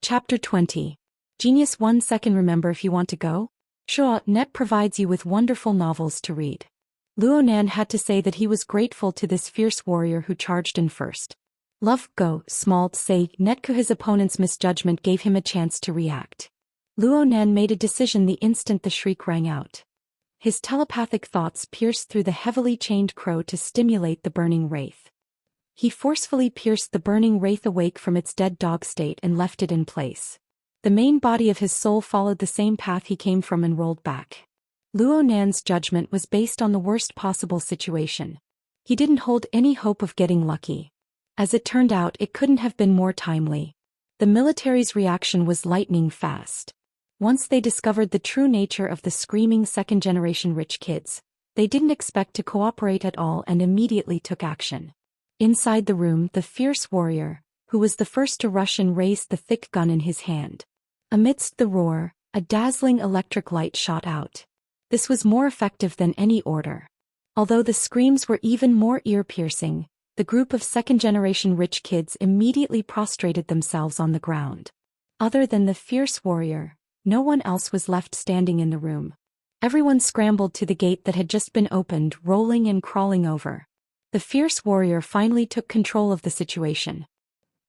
Chapter 20. Genius 1 second. Remember if you want to go? Net provides you with wonderful novels to read. Luonan had to say that he was grateful to this fierce warrior who charged in first. Love go, smalt say Netku. His opponent's misjudgment gave him a chance to react. Luonan made a decision the instant the shriek rang out. His telepathic thoughts pierced through the heavily chained crow to stimulate the burning wraith. He forcefully pierced the burning wraith awake from its dead dog state and left it in place. The main body of his soul followed the same path he came from and rolled back. Luonan's judgment was based on the worst possible situation. He didn't hold any hope of getting lucky. As it turned out, it couldn't have been more timely. The military's reaction was lightning fast. Once they discovered the true nature of the screaming second-generation rich kids, they didn't expect to cooperate at all and immediately took action. Inside the room, the fierce warrior, who was the first to rush in, raised the thick gun in his hand. Amidst the roar, a dazzling electric light shot out. This was more effective than any order. Although the screams were even more ear-piercing, the group of second-generation rich kids immediately prostrated themselves on the ground. Other than the fierce warrior, no one else was left standing in the room. Everyone scrambled to the gate that had just been opened, rolling and crawling over. The fierce warrior finally took control of the situation.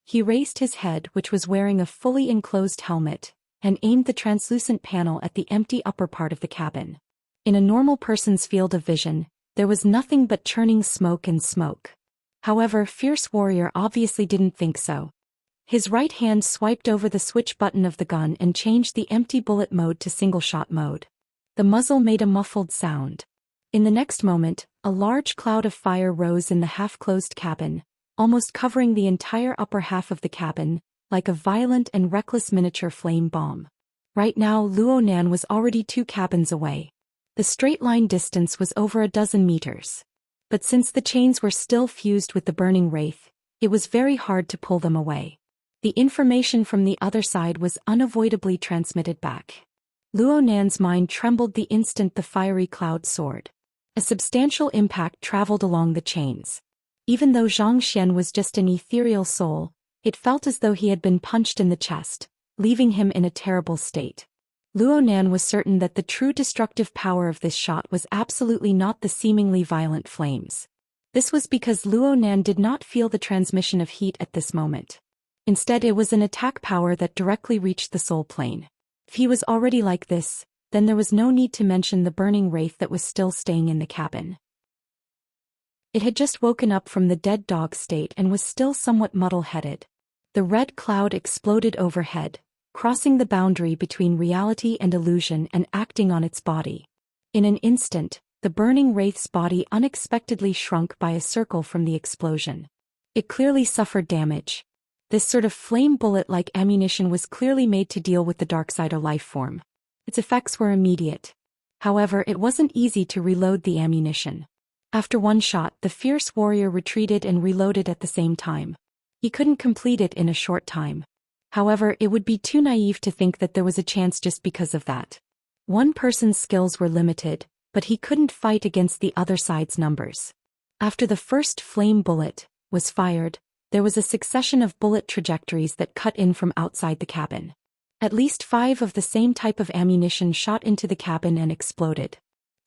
He raised his head, which was wearing a fully enclosed helmet, and aimed the translucent panel at the empty upper part of the cabin. In a normal person's field of vision, there was nothing but churning smoke and smoke. However, fierce warrior obviously didn't think so. His right hand swiped over the switch button of the gun and changed the empty bullet mode to single-shot mode. The muzzle made a muffled sound. In the next moment, a large cloud of fire rose in the half-closed cabin, almost covering the entire upper half of the cabin, like a violent and reckless miniature flame bomb. Right now, Luonan was already 2 cabins away. The straight-line distance was over a dozen meters. But since the chains were still fused with the burning wraith, it was very hard to pull them away. The information from the other side was unavoidably transmitted back. Luonan's mind trembled the instant the fiery cloud soared. A substantial impact traveled along the chains. Even though Zhou Xian was just an ethereal soul, it felt as though he had been punched in the chest, leaving him in a terrible state. Luonan was certain that the true destructive power of this shot was absolutely not the seemingly violent flames. This was because Luonan did not feel the transmission of heat at this moment. Instead, it was an attack power that directly reached the soul plane. If he was already like this, then there was no need to mention the burning wraith that was still staying in the cabin. It had just woken up from the dead dog state and was still somewhat muddle-headed. The red cloud exploded overhead, crossing the boundary between reality and illusion and acting on its body. In an instant, the burning wraith's body unexpectedly shrunk by a circle from the explosion. It clearly suffered damage. This sort of flame bullet-like ammunition was clearly made to deal with the Darksider life form. Its effects were immediate. However, it wasn't easy to reload the ammunition. After one shot, the fierce warrior retreated and reloaded at the same time. He couldn't complete it in a short time. However, it would be too naive to think that there was a chance just because of that. One person's skills were limited, but he couldn't fight against the other side's numbers. After the first flame bullet was fired, there was a succession of bullet trajectories that cut in from outside the cabin. At least 5 of the same type of ammunition shot into the cabin and exploded.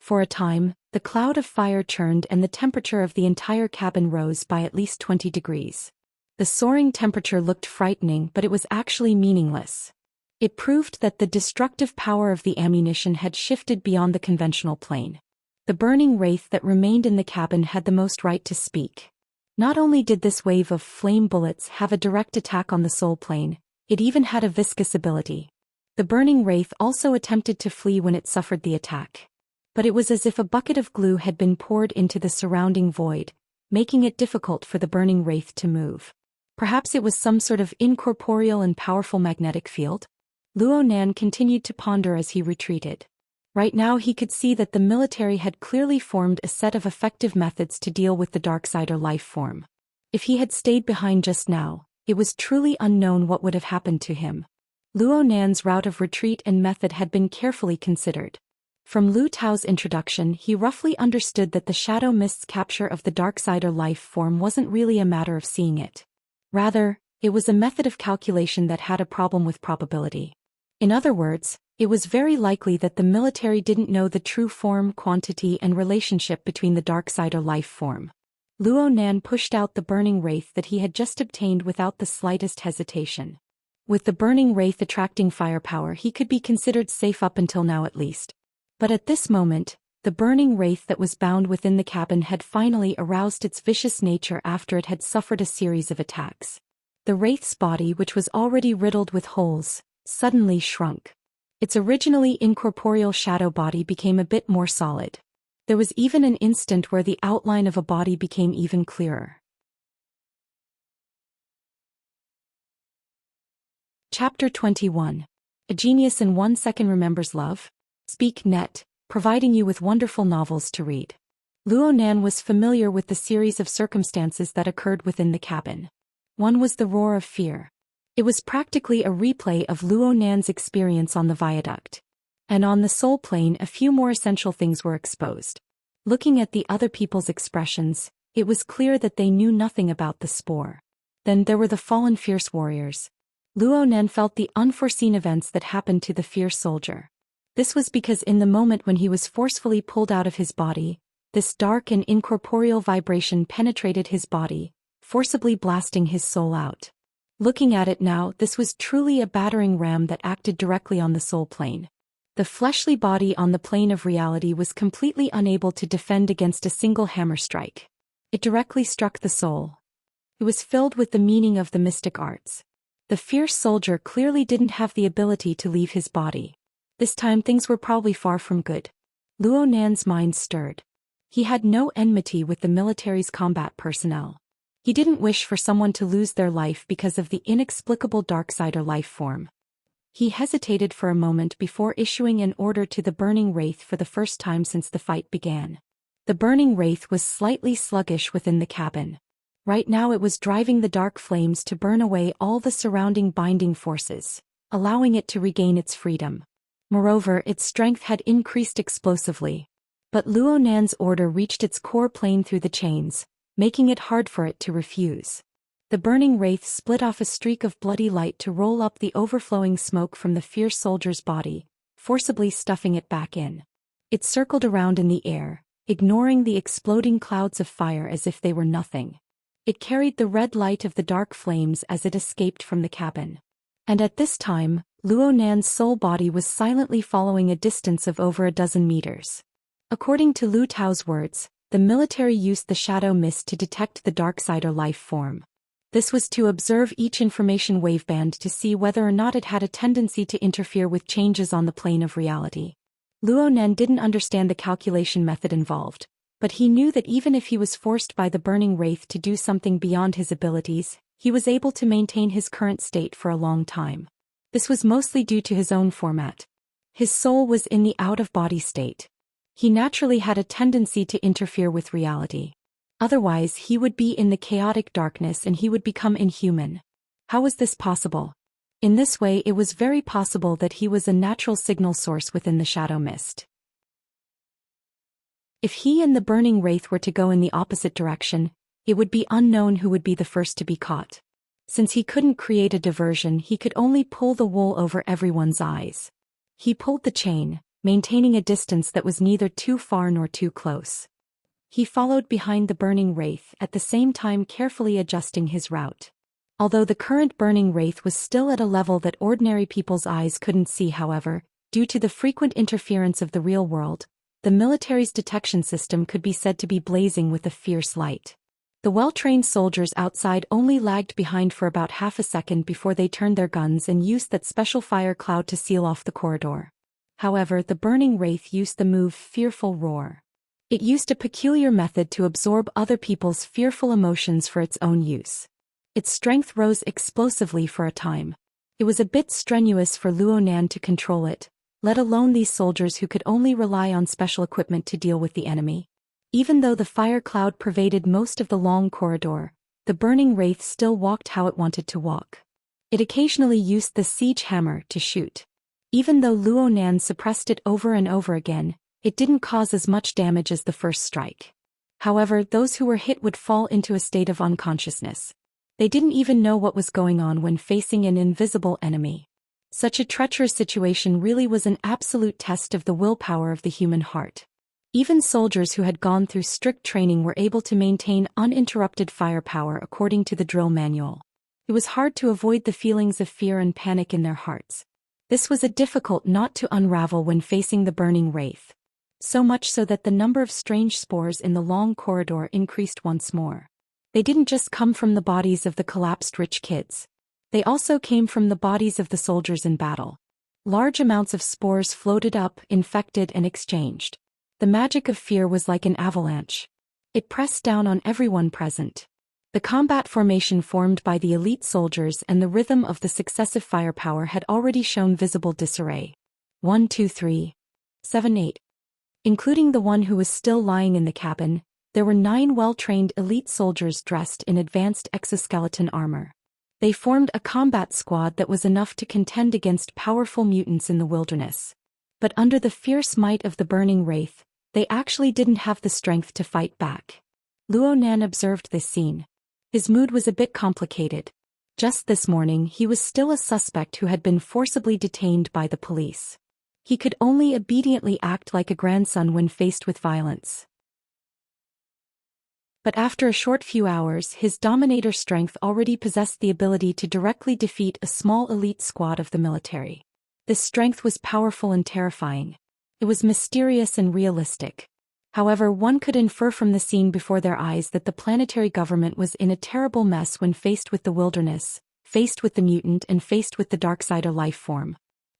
For a time, the cloud of fire churned and the temperature of the entire cabin rose by at least 20 degrees. The soaring temperature looked frightening, but it was actually meaningless. It proved that the destructive power of the ammunition had shifted beyond the conventional plane. The burning wraith that remained in the cabin had the most right to speak. Not only did this wave of flame bullets have a direct attack on the soul plane, it even had a viscous ability. The burning wraith also attempted to flee when it suffered the attack. But it was as if a bucket of glue had been poured into the surrounding void, making it difficult for the burning wraith to move. Perhaps it was some sort of incorporeal and powerful magnetic field? Luonan continued to ponder as he retreated. Right now he could see that the military had clearly formed a set of effective methods to deal with the Darksider life form. If he had stayed behind just now, it was truly unknown what would have happened to him. Luonan's route of retreat and method had been carefully considered. From Lu Tao's introduction, he roughly understood that the Shadow Mist's capture of the Darksider life form wasn't really a matter of seeing it. Rather, It was a method of calculation that had a problem with probability. In other words, it was very likely that the military didn't know the true form, quantity, and relationship between the Darksider life form. Luo Nan pushed out the burning wraith that he had just obtained without the slightest hesitation. With the burning wraith attracting firepower, he could be considered safe up until now at least. But at this moment, the burning wraith that was bound within the cabin had finally aroused its vicious nature after it had suffered a series of attacks. The wraith's body, which was already riddled with holes, suddenly shrunk. Its originally incorporeal shadow body became a bit more solid. There was even an instant where the outline of a body became even clearer. Chapter 21. A Genius in 1 Second Remembers Love. Speak Net, providing you with wonderful novels to read. Luo Nan was familiar with the series of circumstances that occurred within the cabin. One was the roar of fear. It was practically a replay of Luo Nan's experience on the viaduct. And on the soul plane, a few more essential things were exposed. Looking at the other people's expressions, it was clear that they knew nothing about the spore. Then there were the fallen fierce warriors. Luo Nan felt the unforeseen events that happened to the fierce soldier. This was because in the moment when he was forcefully pulled out of his body, this dark and incorporeal vibration penetrated his body, forcibly blasting his soul out. Looking at it now, this was truly a battering ram that acted directly on the soul plane. The fleshly body on the plane of reality was completely unable to defend against a single hammer strike. It directly struck the soul. It was filled with the meaning of the mystic arts. The fierce soldier clearly didn't have the ability to leave his body. This time things were probably far from good. Luo Nan's mind stirred. He had no enmity with the military's combat personnel. He didn't wish for someone to lose their life because of the inexplicable Darksider life form. He hesitated for a moment before issuing an order to the burning wraith for the first time since the fight began. The burning wraith was slightly sluggish within the cabin. Right now it was driving the dark flames to burn away all the surrounding binding forces, allowing it to regain its freedom. Moreover, its strength had increased explosively. But Luo Nan's order reached its core plane through the chains, making it hard for it to refuse. The burning wraith split off a streak of bloody light to roll up the overflowing smoke from the fierce soldier's body, forcibly stuffing it back in. It circled around in the air, ignoring the exploding clouds of fire as if they were nothing. It carried the red light of the dark flames as it escaped from the cabin. And at this time, Luo Nan's soul body was silently following a distance of over a dozen meters. According to Lu Tao's words, the military used the shadow mist to detect the Darksider life form. This was to observe each information waveband to see whether or not it had a tendency to interfere with changes on the plane of reality. Luo Nan didn't understand the calculation method involved, but he knew that even if he was forced by the burning wraith to do something beyond his abilities, he was able to maintain his current state for a long time. This was mostly due to his own format. His soul was in the out-of-body state. He naturally had a tendency to interfere with reality. Otherwise, he would be in the chaotic darkness and he would become inhuman. How was this possible? In this way, it was very possible that he was a natural signal source within the shadow mist. If he and the burning wraith were to go in the opposite direction, it would be unknown who would be the first to be caught. Since he couldn't create a diversion, he could only pull the wool over everyone's eyes. He pulled the chain, maintaining a distance that was neither too far nor too close. He followed behind the burning wraith, at the same time carefully adjusting his route. Although the current burning wraith was still at a level that ordinary people's eyes couldn't see, however, due to the frequent interference of the real world, the military's detection system could be said to be blazing with a fierce light. The well-trained soldiers outside only lagged behind for about half a second before they turned their guns and used that special fire cloud to seal off the corridor. However, the burning wraith used the move Fearful Roar. It used a peculiar method to absorb other people's fearful emotions for its own use. Its strength rose explosively for a time. It was a bit strenuous for Luo Nan to control it, let alone these soldiers who could only rely on special equipment to deal with the enemy. Even though the fire cloud pervaded most of the long corridor, the burning wraith still walked how it wanted to walk. It occasionally used the siege hammer to shoot. Even though Luo Nan suppressed it over and over again, it didn't cause as much damage as the first strike. However, those who were hit would fall into a state of unconsciousness. They didn't even know what was going on when facing an invisible enemy. Such a treacherous situation really was an absolute test of the willpower of the human heart. Even soldiers who had gone through strict training were able to maintain uninterrupted firepower according to the drill manual. It was hard to avoid the feelings of fear and panic in their hearts. This was a difficult knot to unravel when facing the burning wraith. So much so that the number of strange spores in the long corridor increased once more. They didn't just come from the bodies of the collapsed rich kids. They also came from the bodies of the soldiers in battle. Large amounts of spores floated up, infected and exchanged. The magic of fear was like an avalanche. It pressed down on everyone present. The combat formation formed by the elite soldiers and the rhythm of the successive firepower had already shown visible disarray. 1, 2, 3, 7, 8. Including the one who was still lying in the cabin, there were 9 well-trained elite soldiers dressed in advanced exoskeleton armor. They formed a combat squad that was enough to contend against powerful mutants in the wilderness. But under the fierce might of the burning wraith, they actually didn't have the strength to fight back. Luo Nan observed this scene. His mood was a bit complicated. Just this morning he was still a suspect who had been forcibly detained by the police. He could only obediently act like a grandson when faced with violence. But after a short few hours, his dominator strength already possessed the ability to directly defeat a small elite squad of the military. This strength was powerful and terrifying. It was mysterious and realistic. However, one could infer from the scene before their eyes that the planetary government was in a terrible mess when faced with the wilderness, faced with the mutant and faced with the Darksider life form.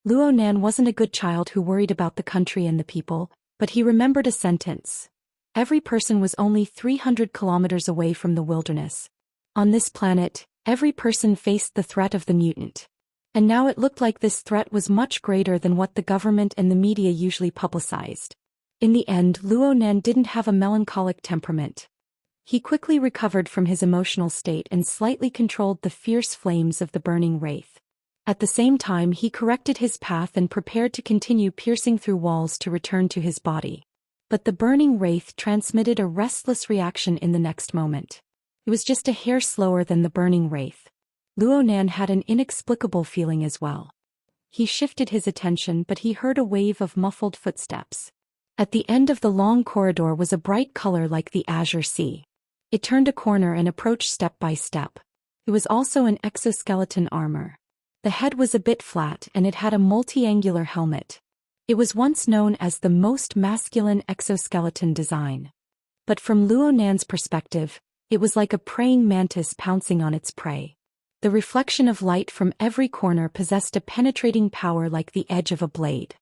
Luo Nan wasn't a good child who worried about the country and the people, but he remembered a sentence. Every person was only 300 kilometers away from the wilderness. On this planet, every person faced the threat of the mutant. And now it looked like this threat was much greater than what the government and the media usually publicized. In the end, Luo Nan didn't have a melancholic temperament. He quickly recovered from his emotional state and slightly controlled the fierce flames of the burning wraith. At the same time, he corrected his path and prepared to continue piercing through walls to return to his body. But the burning wraith transmitted a restless reaction in the next moment. It was just a hair slower than the burning wraith. Luo Nan had an inexplicable feeling as well. He shifted his attention, but he heard a wave of muffled footsteps. At the end of the long corridor was a bright color like the azure sea. It turned a corner and approached step by step. It was also an exoskeleton armor. The head was a bit flat and it had a multi-angular helmet. It was once known as the most masculine exoskeleton design. But from Luo Nan's perspective, it was like a praying mantis pouncing on its prey. The reflection of light from every corner possessed a penetrating power like the edge of a blade.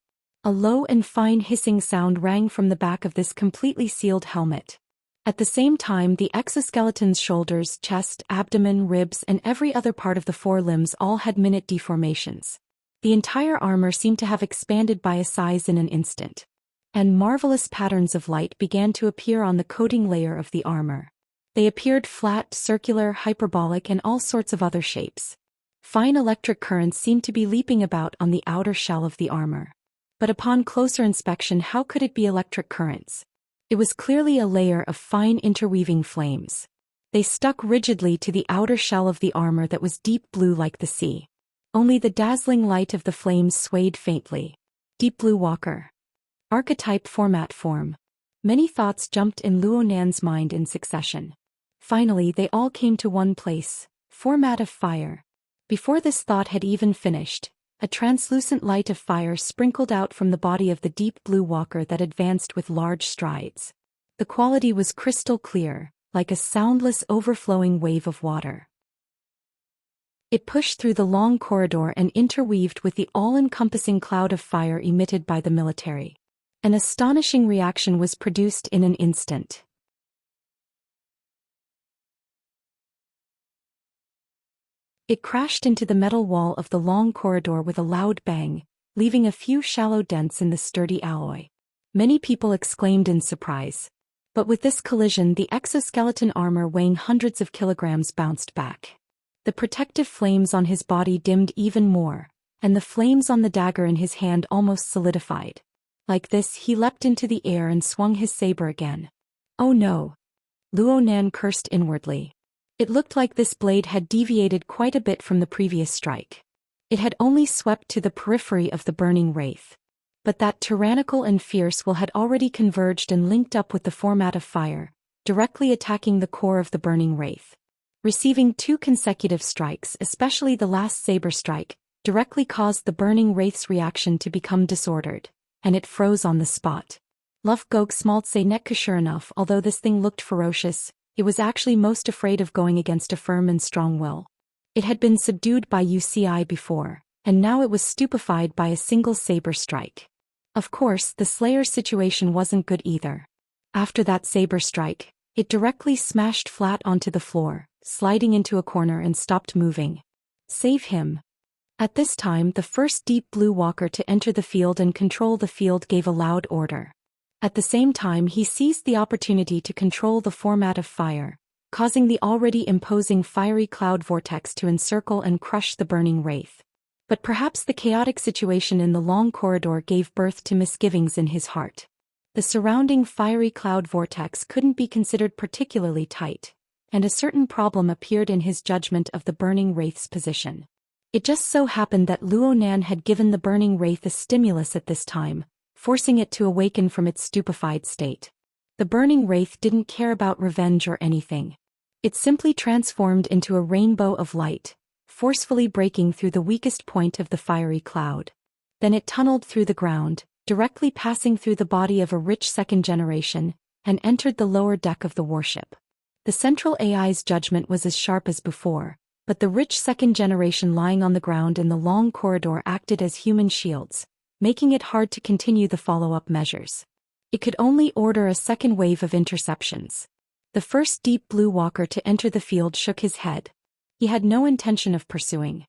A low and fine hissing sound rang from the back of this completely sealed helmet. At the same time, the exoskeleton's shoulders, chest, abdomen, ribs, and every other part of the forelimbs all had minute deformations. The entire armor seemed to have expanded by a size in an instant. And marvelous patterns of light began to appear on the coating layer of the armor. They appeared flat, circular, hyperbolic, and all sorts of other shapes. Fine electric currents seemed to be leaping about on the outer shell of the armor. But upon closer inspection, how could it be electric currents? It was clearly a layer of fine interweaving flames. They stuck rigidly to the outer shell of the armor that was deep blue like the sea. Only the dazzling light of the flames swayed faintly. Deep Blue Walker. Archetype format form. Many thoughts jumped in Luo Nan's mind in succession. Finally, they all came to one place: format of fire. Before this thought had even finished, a translucent light of fire sprinkled out from the body of the Deep Blue Walker that advanced with large strides. The quality was crystal clear, like a soundless overflowing wave of water. It pushed through the long corridor and interweaved with the all-encompassing cloud of fire emitted by the military. An astonishing reaction was produced in an instant. It crashed into the metal wall of the long corridor with a loud bang, leaving a few shallow dents in the sturdy alloy. Many people exclaimed in surprise. But with this collision, the exoskeleton armor weighing hundreds of kilograms bounced back. The protective flames on his body dimmed even more, and the flames on the dagger in his hand almost solidified. Like this, he leapt into the air and swung his saber again. Oh no! Luo Nan cursed inwardly. It looked like this blade had deviated quite a bit from the previous strike. It had only swept to the periphery of the burning wraith. But that tyrannical and fierce will had already converged and linked up with the format of fire, directly attacking the core of the burning wraith. Receiving 2 consecutive strikes, especially the last saber strike, directly caused the burning wraith's reaction to become disordered, and it froze on the spot. Luff Gog Smaltse Netka. Sure enough, although this thing looked ferocious, it was actually most afraid of going against a firm and strong will. It had been subdued by Wuxia before, and now it was stupefied by a single saber strike. Of course, the Slayer's situation wasn't good either. After that saber strike, it directly smashed flat onto the floor, sliding into a corner and stopped moving. Save him. At this time, the first Deep Blue Walker to enter the field and control the field gave a loud order. At the same time, he seized the opportunity to control the format of fire, causing the already imposing fiery cloud vortex to encircle and crush the burning wraith. But perhaps the chaotic situation in the long corridor gave birth to misgivings in his heart. The surrounding fiery cloud vortex couldn't be considered particularly tight, and a certain problem appeared in his judgment of the burning wraith's position. It just so happened that Luo Nan had given the burning wraith a stimulus at this time, forcing it to awaken from its stupefied state. The burning wraith didn't care about revenge or anything. It simply transformed into a rainbow of light, forcefully breaking through the weakest point of the fiery cloud. Then it tunneled through the ground, directly passing through the body of a rich second generation, and entered the lower deck of the warship. The central AI's judgment was as sharp as before, but the rich second generation lying on the ground in the long corridor acted as human shields, making it hard to continue the follow-up measures. It could only order a second wave of interceptions. The first Deep Blue Walker to enter the field shook his head. He had no intention of pursuing.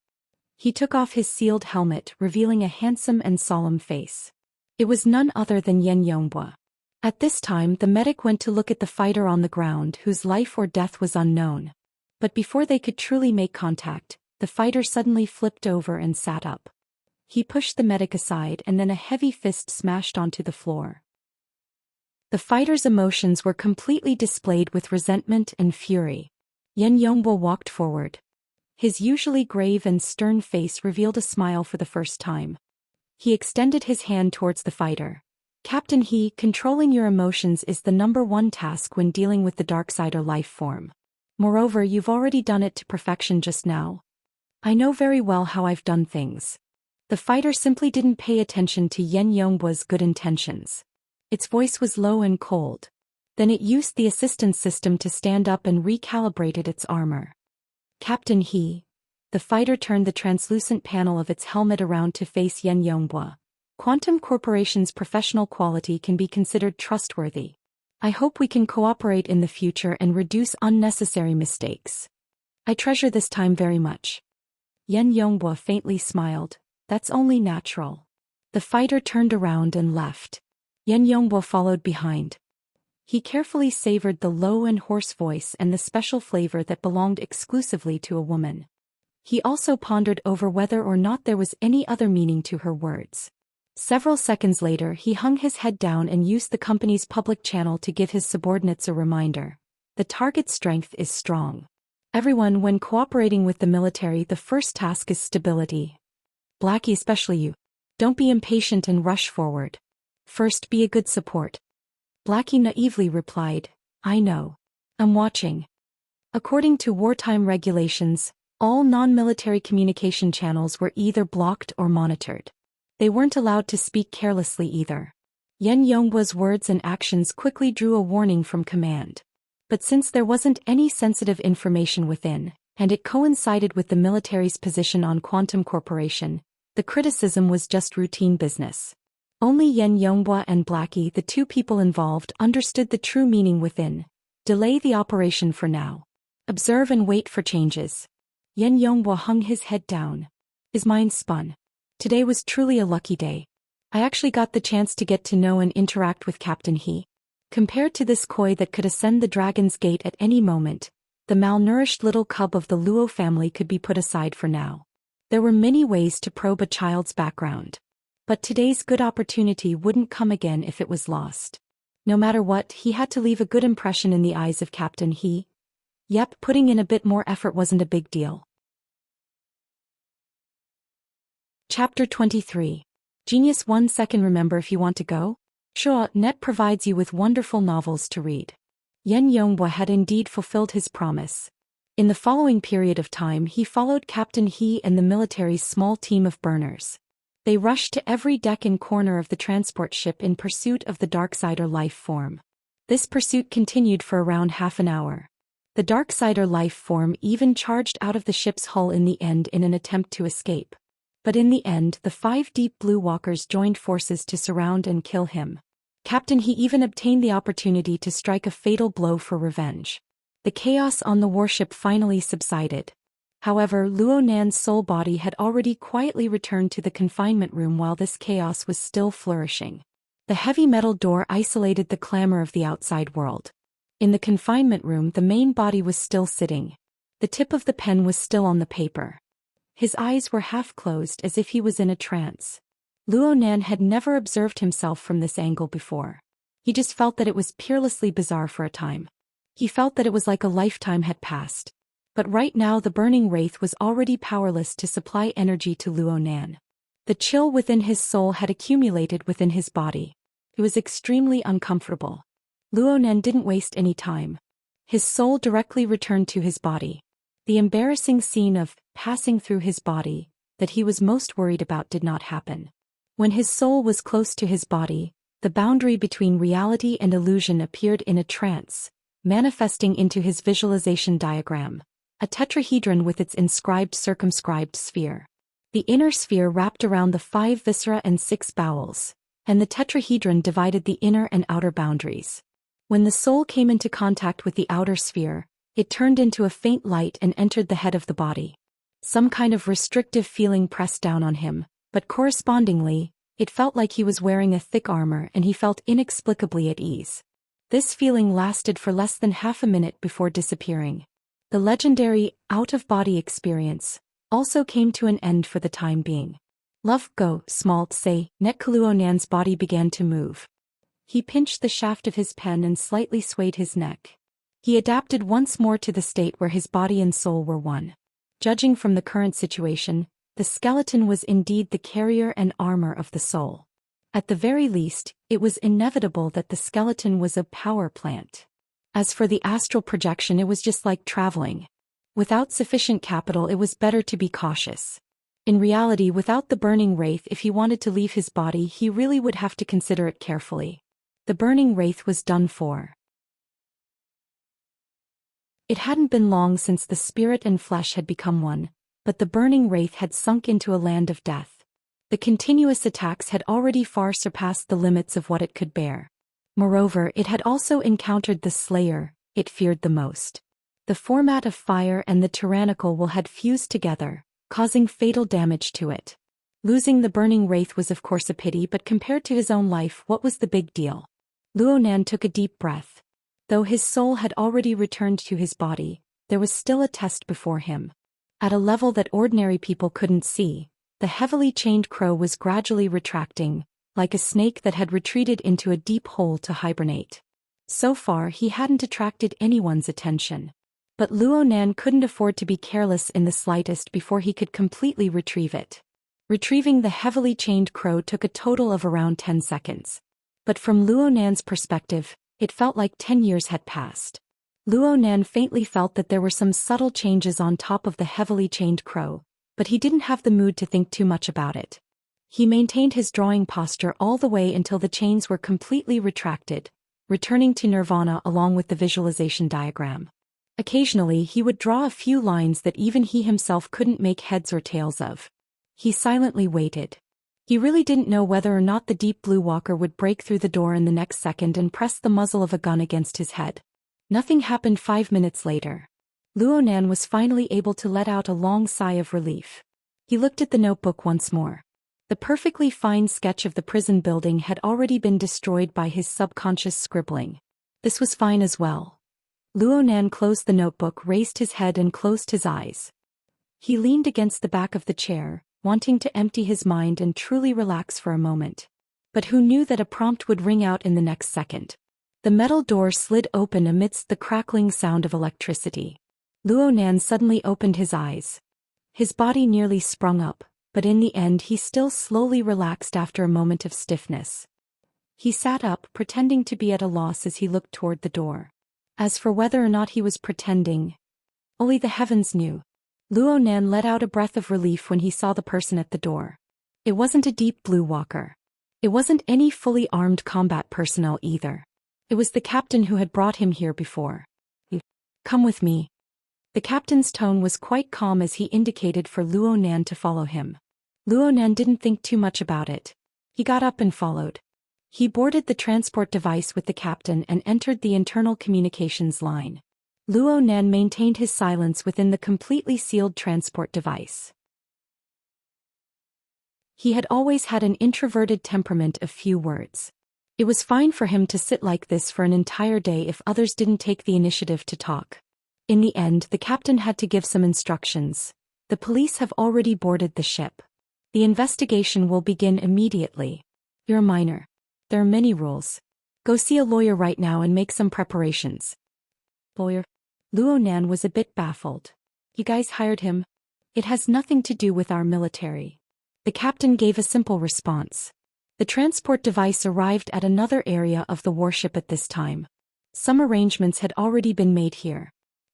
He took off his sealed helmet, revealing a handsome and solemn face. It was none other than Yen Yongbua. At this time, the medic went to look at the fighter on the ground, whose life or death was unknown. But before they could truly make contact, the fighter suddenly flipped over and sat up. He pushed the medic aside and then a heavy fist smashed onto the floor. The fighter's emotions were completely displayed with resentment and fury. Yen Yongbua walked forward. His usually grave and stern face revealed a smile for the first time. He extended his hand towards the fighter. Captain He, controlling your emotions is the #1 task when dealing with the Darksider life form. Moreover, you've already done it to perfection just now. I know very well how I've done things. The fighter simply didn't pay attention to Yen Yongbua's good intentions. Its voice was low and cold. Then it used the assistance system to stand up and recalibrated its armor. Captain He. The fighter turned the translucent panel of its helmet around to face Yen Yongbua. Quantum Corporation's professional quality can be considered trustworthy. I hope we can cooperate in the future and reduce unnecessary mistakes. I treasure this time very much. Yen Yongbua faintly smiled. That's only natural. The fighter turned around and left. Yen Yongbua followed behind. He carefully savored the low and hoarse voice and the special flavor that belonged exclusively to a woman. He also pondered over whether or not there was any other meaning to her words. Several seconds later, he hung his head down and used the company's public channel to give his subordinates a reminder. The target strength is strong. Everyone, when cooperating with the military, the first task is stability. Blackie, especially you. Don't be impatient and rush forward. First, be a good support. Blackie naively replied, I know. I'm watching. According to wartime regulations, all non-military communication channels were either blocked or monitored. They weren't allowed to speak carelessly either. Yen Yongbua's words and actions quickly drew a warning from command. But since there wasn't any sensitive information within, and it coincided with the military's position on Quantum Corporation, the criticism was just routine business. Only Yen Yongbua and Blackie, the two people involved, understood the true meaning within. Delay the operation for now. Observe and wait for changes. Yen Yongbua hung his head down. His mind spun. Today was truly a lucky day. I actually got the chance to get to know and interact with Captain He. Compared to this koi that could ascend the Dragon's Gate at any moment, the malnourished little cub of the Luo family could be put aside for now. There were many ways to probe a child's background. But today's good opportunity wouldn't come again if it was lost. No matter what, he had to leave a good impression in the eyes of Captain He. Yep, putting in a bit more effort wasn't a big deal. Chapter 23. Genius 1 second. Remember if you want to go? Xianxia provides you with wonderful novels to read. Yan Yonghua had indeed fulfilled his promise. In the following period of time he followed Captain He and the military's small team of burners. They rushed to every deck and corner of the transport ship in pursuit of the Darksider life form. This pursuit continued for around half an hour. The Darksider life form even charged out of the ship's hull in the end in an attempt to escape. But in the end the 5 deep blue walkers joined forces to surround and kill him. Captain He even obtained the opportunity to strike a fatal blow for revenge. The chaos on the warship finally subsided. However, Luo Nan's soul body had already quietly returned to the confinement room while this chaos was still flourishing. The heavy metal door isolated the clamor of the outside world. In the confinement room the main body was still sitting. The tip of the pen was still on the paper. His eyes were half closed as if he was in a trance. Luo Nan had never observed himself from this angle before. He just felt that it was peerlessly bizarre for a time. He felt that it was like a lifetime had passed. But right now the burning wraith was already powerless to supply energy to Luo Nan. The chill within his soul had accumulated within his body. It was extremely uncomfortable. Luo Nan didn't waste any time. His soul directly returned to his body. The embarrassing scene of passing through his body that he was most worried about did not happen. When his soul was close to his body, the boundary between reality and illusion appeared in a trance, manifesting into his visualization diagram, a tetrahedron with its inscribed circumscribed sphere. The inner sphere wrapped around the 5 viscera and 6 bowels, and the tetrahedron divided the inner and outer boundaries. When the soul came into contact with the outer sphere, it turned into a faint light and entered the head of the body. Some kind of restrictive feeling pressed down on him, but correspondingly, it felt like he was wearing a thick armor and he felt inexplicably at ease. This feeling lasted for less than half a minute before disappearing. The legendary out-of-body experience also came to an end for the time being. Love go, smalt say, Luo Nan's body began to move. He pinched the shaft of his pen and slightly swayed his neck. He adapted once more to the state where his body and soul were one. Judging from the current situation, the skeleton was indeed the carrier and armor of the soul. At the very least, it was inevitable that the skeleton was a power plant. As for the astral projection, it was just like traveling. Without sufficient capital, it was better to be cautious. In reality, without the burning wraith, if he wanted to leave his body, he really would have to consider it carefully. The burning wraith was done for. It hadn't been long since the spirit and flesh had become one, but the burning wraith had sunk into a land of death. The continuous attacks had already far surpassed the limits of what it could bear. Moreover, it had also encountered the slayer it feared the most. The format of fire and the tyrannical will had fused together, causing fatal damage to it. Losing the burning wraith was of course a pity, but compared to his own life, what was the big deal? Luo Nan took a deep breath. Though his soul had already returned to his body, there was still a test before him. At a level that ordinary people couldn't see, the heavily chained crow was gradually retracting, like a snake that had retreated into a deep hole to hibernate. So far he hadn't attracted anyone's attention. But Luo Nan couldn't afford to be careless in the slightest before he could completely retrieve it. Retrieving the heavily chained crow took a total of around 10 seconds. But from Luo Nan's perspective, it felt like 10 years had passed. Luo Nan faintly felt that there were some subtle changes on top of the heavily chained crow, but he didn't have the mood to think too much about it. He maintained his drawing posture all the way until the chains were completely retracted, returning to nirvana along with the visualization diagram. Occasionally he would draw a few lines that even he himself couldn't make heads or tails of. He silently waited. He really didn't know whether or not the deep blue walker would break through the door in the next second and press the muzzle of a gun against his head. Nothing happened 5 minutes later. Luo Nan was finally able to let out a long sigh of relief. He looked at the notebook once more. The perfectly fine sketch of the prison building had already been destroyed by his subconscious scribbling. This was fine as well. Luo Nan closed the notebook, raised his head and closed his eyes. He leaned against the back of the chair, wanting to empty his mind and truly relax for a moment. But who knew that a prompt would ring out in the next second? The metal door slid open amidst the crackling sound of electricity. Luo Nan suddenly opened his eyes. His body nearly sprung up, but in the end he still slowly relaxed after a moment of stiffness. He sat up, pretending to be at a loss as he looked toward the door. As for whether or not he was pretending, only the heavens knew. Luo Nan let out a breath of relief when he saw the person at the door. It wasn't a deep blue walker. It wasn't any fully armed combat personnel either. It was the captain who had brought him here before. Come with me. The captain's tone was quite calm as he indicated for Luo Nan to follow him. Luo Nan didn't think too much about it. He got up and followed. He boarded the transport device with the captain and entered the internal communications line. Luo Nan maintained his silence within the completely sealed transport device. He had always had an introverted temperament of few words. It was fine for him to sit like this for an entire day if others didn't take the initiative to talk. In the end, the captain had to give some instructions. The police have already boarded the ship. The investigation will begin immediately. You're a minor. There are many rules. Go see a lawyer right now and make some preparations. Lawyer? Luo Nan was a bit baffled. You guys hired him? It has nothing to do with our military. The captain gave a simple response. The transport device arrived at another area of the warship at this time. Some arrangements had already been made here.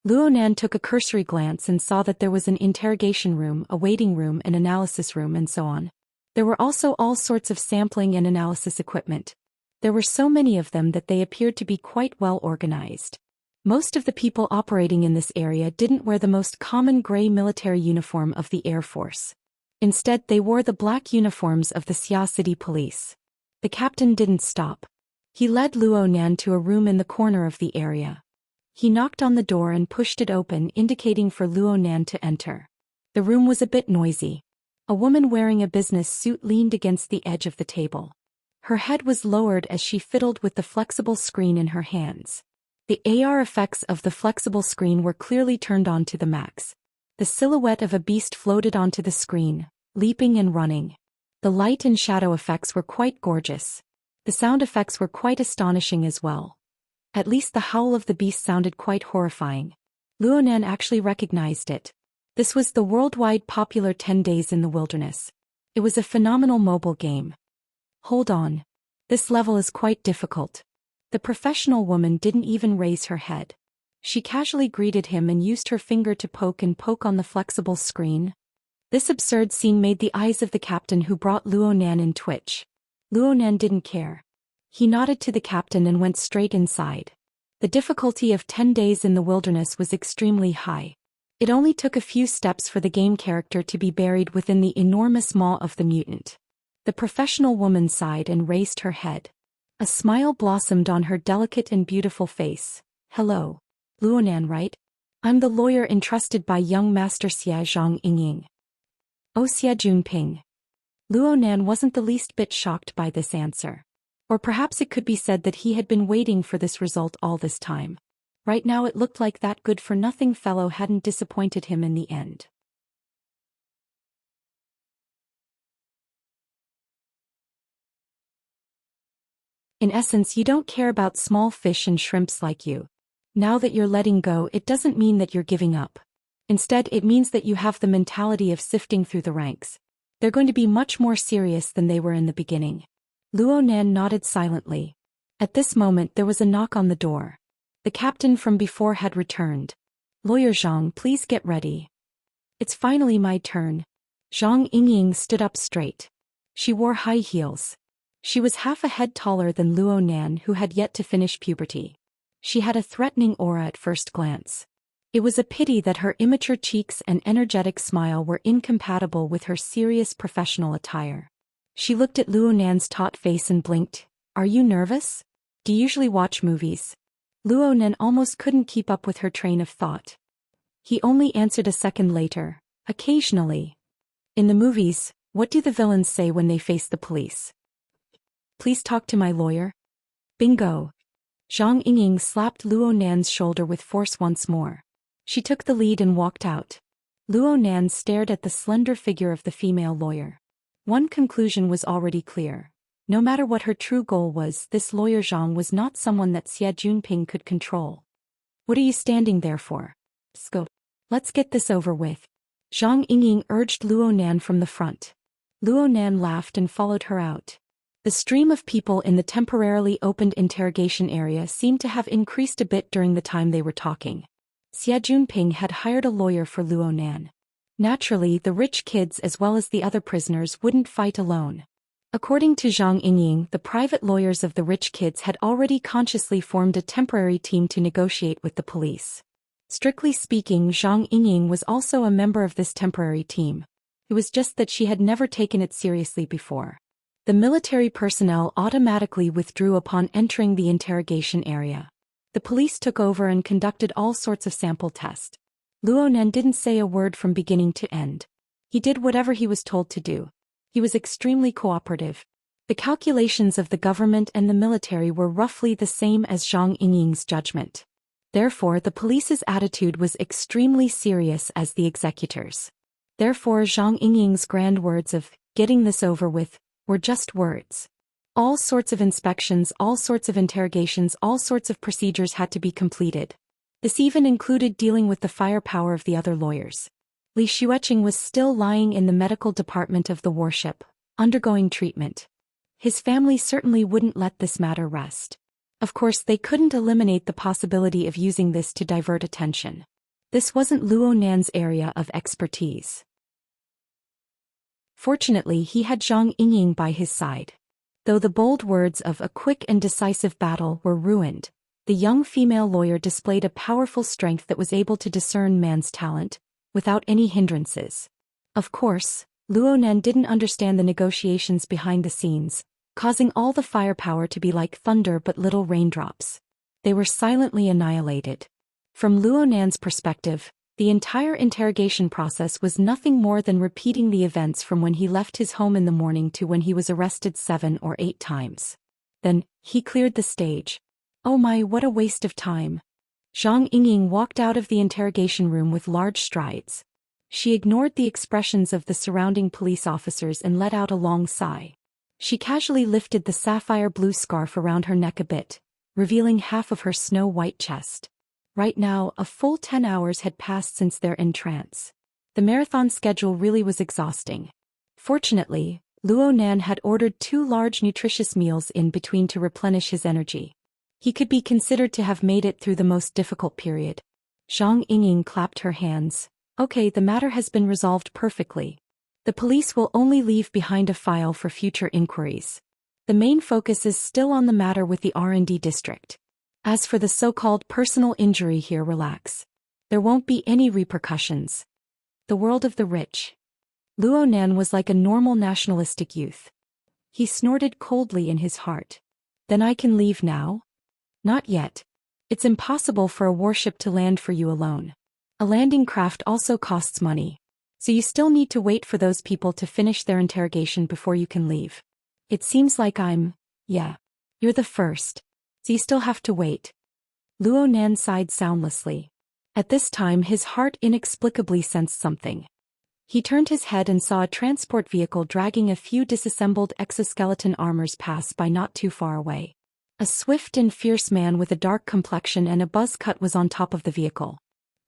Luo Nan took a cursory glance and saw that there was an interrogation room, a waiting room, an analysis room, and so on. There were also all sorts of sampling and analysis equipment. There were so many of them that they appeared to be quite well organized. Most of the people operating in this area didn't wear the most common gray military uniform of the Air Force. Instead, they wore the black uniforms of the Xia City Police. The captain didn't stop. He led Luo Nan to a room in the corner of the area. He knocked on the door and pushed it open, indicating for Luo Nan to enter. The room was a bit noisy. A woman wearing a business suit leaned against the edge of the table. Her head was lowered as she fiddled with the flexible screen in her hands. The AR effects of the flexible screen were clearly turned on to the max. The silhouette of a beast floated onto the screen, leaping and running. The light and shadow effects were quite gorgeous. The sound effects were quite astonishing as well. At least the howl of the beast sounded quite horrifying. Luo Nan actually recognized it. This was the worldwide popular 10 Days in the Wilderness. It was a phenomenal mobile game. Hold on. This level is quite difficult. The professional woman didn't even raise her head. She casually greeted him and used her finger to poke on the flexible screen. This absurd scene made the eyes of the captain who brought Luo Nan in twitch. Luo Nan didn't care. He nodded to the captain and went straight inside. The difficulty of 10 Days in the Wilderness was extremely high. It only took a few steps for the game character to be buried within the enormous maw of the mutant. The professional woman sighed and raised her head. A smile blossomed on her delicate and beautiful face. Hello. Luo Nan, right? I'm the lawyer entrusted by young Master Xia Zhang Yingying. Oh, Xia Junping. Luo Nan wasn't the least bit shocked by this answer. Or perhaps it could be said that he had been waiting for this result all this time. Right now it looked like that good-for-nothing fellow hadn't disappointed him in the end. In essence, you don't care about small fish and shrimps like you. Now that you're letting go, it doesn't mean that you're giving up. Instead, it means that you have the mentality of sifting through the ranks. They're going to be much more serious than they were in the beginning. Luo Nan nodded silently. At this moment there was a knock on the door. The captain from before had returned. Lawyer Zhang, please get ready. It's finally my turn. Zhang Yingying stood up straight. She wore high heels. She was half a head taller than Luo Nan, who had yet to finish puberty. She had a threatening aura at first glance. It was a pity that her immature cheeks and energetic smile were incompatible with her serious professional attire. She looked at Luo Nan's taut face and blinked. Are you nervous? Do you usually watch movies? Luo Nan almost couldn't keep up with her train of thought. He only answered a second later. Occasionally. In the movies, what do the villains say when they face the police? Please talk to my lawyer. Bingo. Zhang Yingying slapped Luo Nan's shoulder with force once more. She took the lead and walked out. Luo Nan stared at the slender figure of the female lawyer. One conclusion was already clear. No matter what her true goal was, this lawyer Zhang was not someone that Xie Junping could control. What are you standing there for? Go. Let's get this over with. Zhang Yingying urged Luo Nan from the front. Luo Nan laughed and followed her out. The stream of people in the temporarily opened interrogation area seemed to have increased a bit during the time they were talking. Xie Junping had hired a lawyer for Luo Nan. Naturally, the rich kids as well as the other prisoners wouldn't fight alone. According to Zhang Yingying, the private lawyers of the rich kids had already consciously formed a temporary team to negotiate with the police. Strictly speaking, Zhang Yingying was also a member of this temporary team. It was just that she had never taken it seriously before. The military personnel automatically withdrew upon entering the interrogation area. The police took over and conducted all sorts of sample tests. Luo Nan didn't say a word from beginning to end. He did whatever he was told to do. He was extremely cooperative. The calculations of the government and the military were roughly the same as Zhang Yingying's judgment. Therefore, the police's attitude was extremely serious as the executors. Therefore, Zhang Yingying's grand words of, "getting this over with," were just words. All sorts of inspections, all sorts of interrogations, all sorts of procedures had to be completed. This even included dealing with the firepower of the other lawyers. Li Xueqing was still lying in the medical department of the warship, undergoing treatment. His family certainly wouldn't let this matter rest. Of course, they couldn't eliminate the possibility of using this to divert attention. This wasn't Luo Nan's area of expertise. Fortunately, he had Zhang Yingying by his side. Though the bold words of a quick and decisive battle were ruined, the young female lawyer displayed a powerful strength that was able to discern man's talent, without any hindrances. Of course, Luo Nan didn't understand the negotiations behind the scenes, causing all the firepower to be like thunder but little raindrops. They were silently annihilated. From Luo Nan's perspective, the entire interrogation process was nothing more than repeating the events from when he left his home in the morning to when he was arrested 7 or 8 times. Then, he cleared the stage. Oh my, what a waste of time. Zhang Yingying walked out of the interrogation room with large strides. She ignored the expressions of the surrounding police officers and let out a long sigh. She casually lifted the sapphire blue scarf around her neck a bit, revealing half of her snow-white chest. Right now, a full 10 hours had passed since their entrance. The marathon schedule really was exhausting. Fortunately, Luo Nan had ordered 2 large nutritious meals in between to replenish his energy. He could be considered to have made it through the most difficult period. Zhang Yingying clapped her hands. Okay, the matter has been resolved perfectly. The police will only leave behind a file for future inquiries. The main focus is still on the matter with the R&D district. As for the so-called personal injury here, relax. There won't be any repercussions. The world of the rich. Luo Nan was like a normal nationalistic youth. He snorted coldly in his heart. Then I can leave now? Not yet. It's impossible for a warship to land for you alone. A landing craft also costs money. So you still need to wait for those people to finish their interrogation before you can leave. It seems like yeah. You're the first. So you still have to wait. Luo Nan sighed soundlessly. At this time his heart inexplicably sensed something. He turned his head and saw a transport vehicle dragging a few disassembled exoskeleton armors pass by not too far away. A swift and fierce man with a dark complexion and a buzz cut was on top of the vehicle.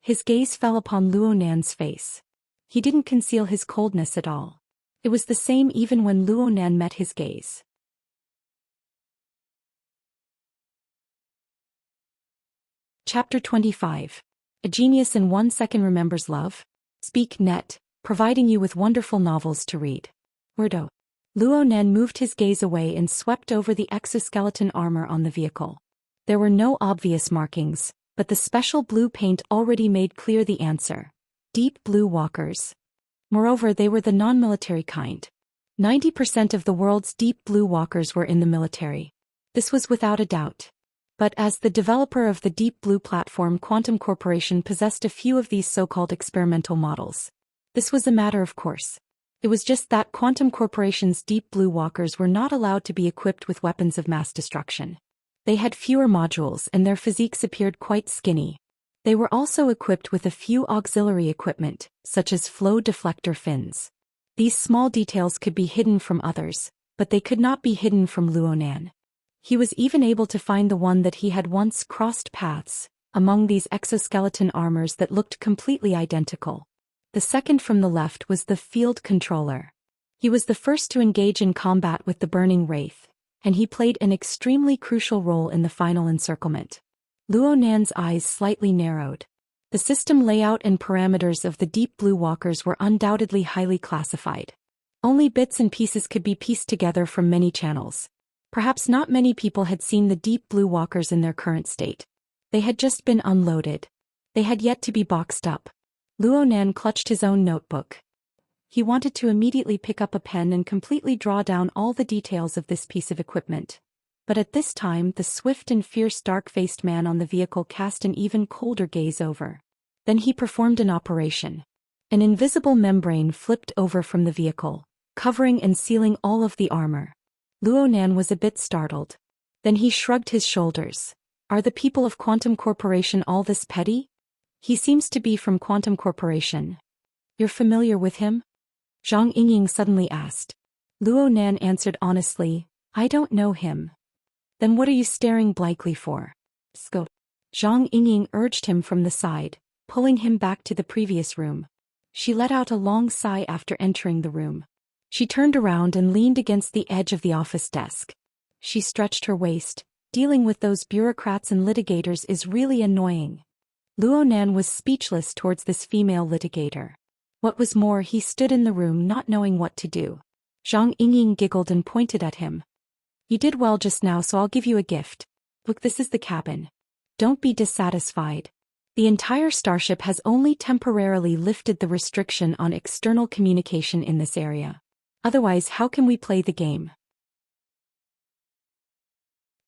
His gaze fell upon Luo Nan's face. He didn't conceal his coldness at all. It was the same even when Luo Nan met his gaze. Chapter 25. A Genius in 1 Second Remembers Love? Speak Net, providing you with wonderful novels to read. Wordo. Luo Nan moved his gaze away and swept over the exoskeleton armor on the vehicle. There were no obvious markings, but the special blue paint already made clear the answer. Deep blue walkers. Moreover, they were the non-military kind. 90% of the world's deep blue walkers were in the military. This was without a doubt. But as the developer of the Deep Blue platform, Quantum Corporation possessed a few of these so-called experimental models. This was a matter of course. It was just that Quantum Corporation's Deep Blue walkers were not allowed to be equipped with weapons of mass destruction. They had fewer modules and their physiques appeared quite skinny. They were also equipped with a few auxiliary equipment, such as flow deflector fins. These small details could be hidden from others, but they could not be hidden from Luonan. He was even able to find the one that he had once crossed paths among these exoskeleton armors that looked completely identical. The second from the left was the field controller. He was the first to engage in combat with the burning wraith, and he played an extremely crucial role in the final encirclement. Luonan's eyes slightly narrowed. The system layout and parameters of the Deep Blue Walkers were undoubtedly highly classified. Only bits and pieces could be pieced together from many channels. Perhaps not many people had seen the Deep Blue Walkers in their current state. They had just been unloaded. They had yet to be boxed up. Luonan clutched his own notebook. He wanted to immediately pick up a pen and completely draw down all the details of this piece of equipment. But at this time, the swift and fierce dark-faced man on the vehicle cast an even colder gaze over. Then he performed an operation. An invisible membrane flipped over from the vehicle, covering and sealing all of the armor. Luonan was a bit startled. Then he shrugged his shoulders. Are the people of Quantum Corporation all this petty? He seems to be from Quantum Corporation. You're familiar with him? Zhang Yingying suddenly asked. Luonan answered honestly, I don't know him. Then what are you staring blankly for? Sco. Zhang Yingying urged him from the side, pulling him back to the previous room. She let out a long sigh after entering the room. She turned around and leaned against the edge of the office desk. She stretched her waist. Dealing with those bureaucrats and litigators is really annoying. Luonan was speechless towards this female litigator. What was more, he stood in the room not knowing what to do. Zhang Yingying giggled and pointed at him. You did well just now, so I'll give you a gift. Look, this is the cabin. Don't be dissatisfied. The entire starship has only temporarily lifted the restriction on external communication in this area. Otherwise, how can we play the game?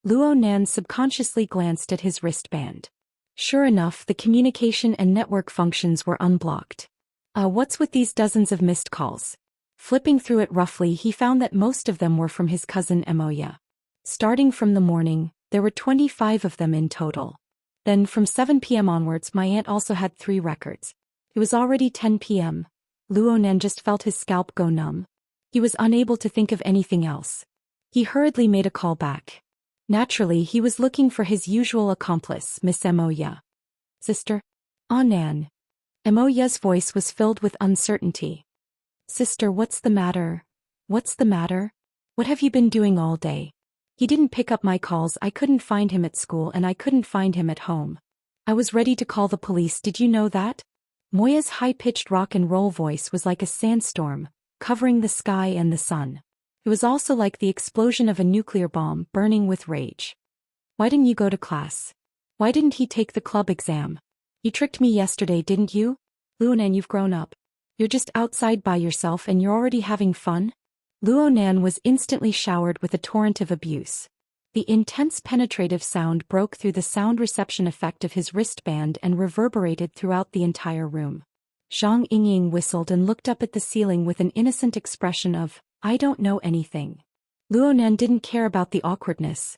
Luonan subconsciously glanced at his wristband. Sure enough, the communication and network functions were unblocked. What's with these dozens of missed calls? Flipping through it roughly, he found that most of them were from his cousin Emoya. Starting from the morning, there were 25 of them in total. Then from 7 p.m. onwards, my aunt also had 3 records. It was already 10 p.m. Luonan just felt his scalp go numb. He was unable to think of anything else. He hurriedly made a call back. Naturally, he was looking for his usual accomplice, Miss Emoya. Sister? Nan. Emoya's voice was filled with uncertainty. Sister, what's the matter? What's the matter? What have you been doing all day? He didn't pick up my calls. I couldn't find him at school and I couldn't find him at home. I was ready to call the police. Did you know that? Moya's high-pitched rock and roll voice was like a sandstorm, covering the sky and the sun. It was also like the explosion of a nuclear bomb, burning with rage. Why didn't you go to class? Why didn't he take the club exam? You tricked me yesterday, didn't you? Luonan, you've grown up. You're just outside by yourself and you're already having fun? Luonan was instantly showered with a torrent of abuse. The intense penetrative sound broke through the sound reception effect of his wristband and reverberated throughout the entire room. Zhang Yingying whistled and looked up at the ceiling with an innocent expression of, I don't know anything. Luonan didn't care about the awkwardness.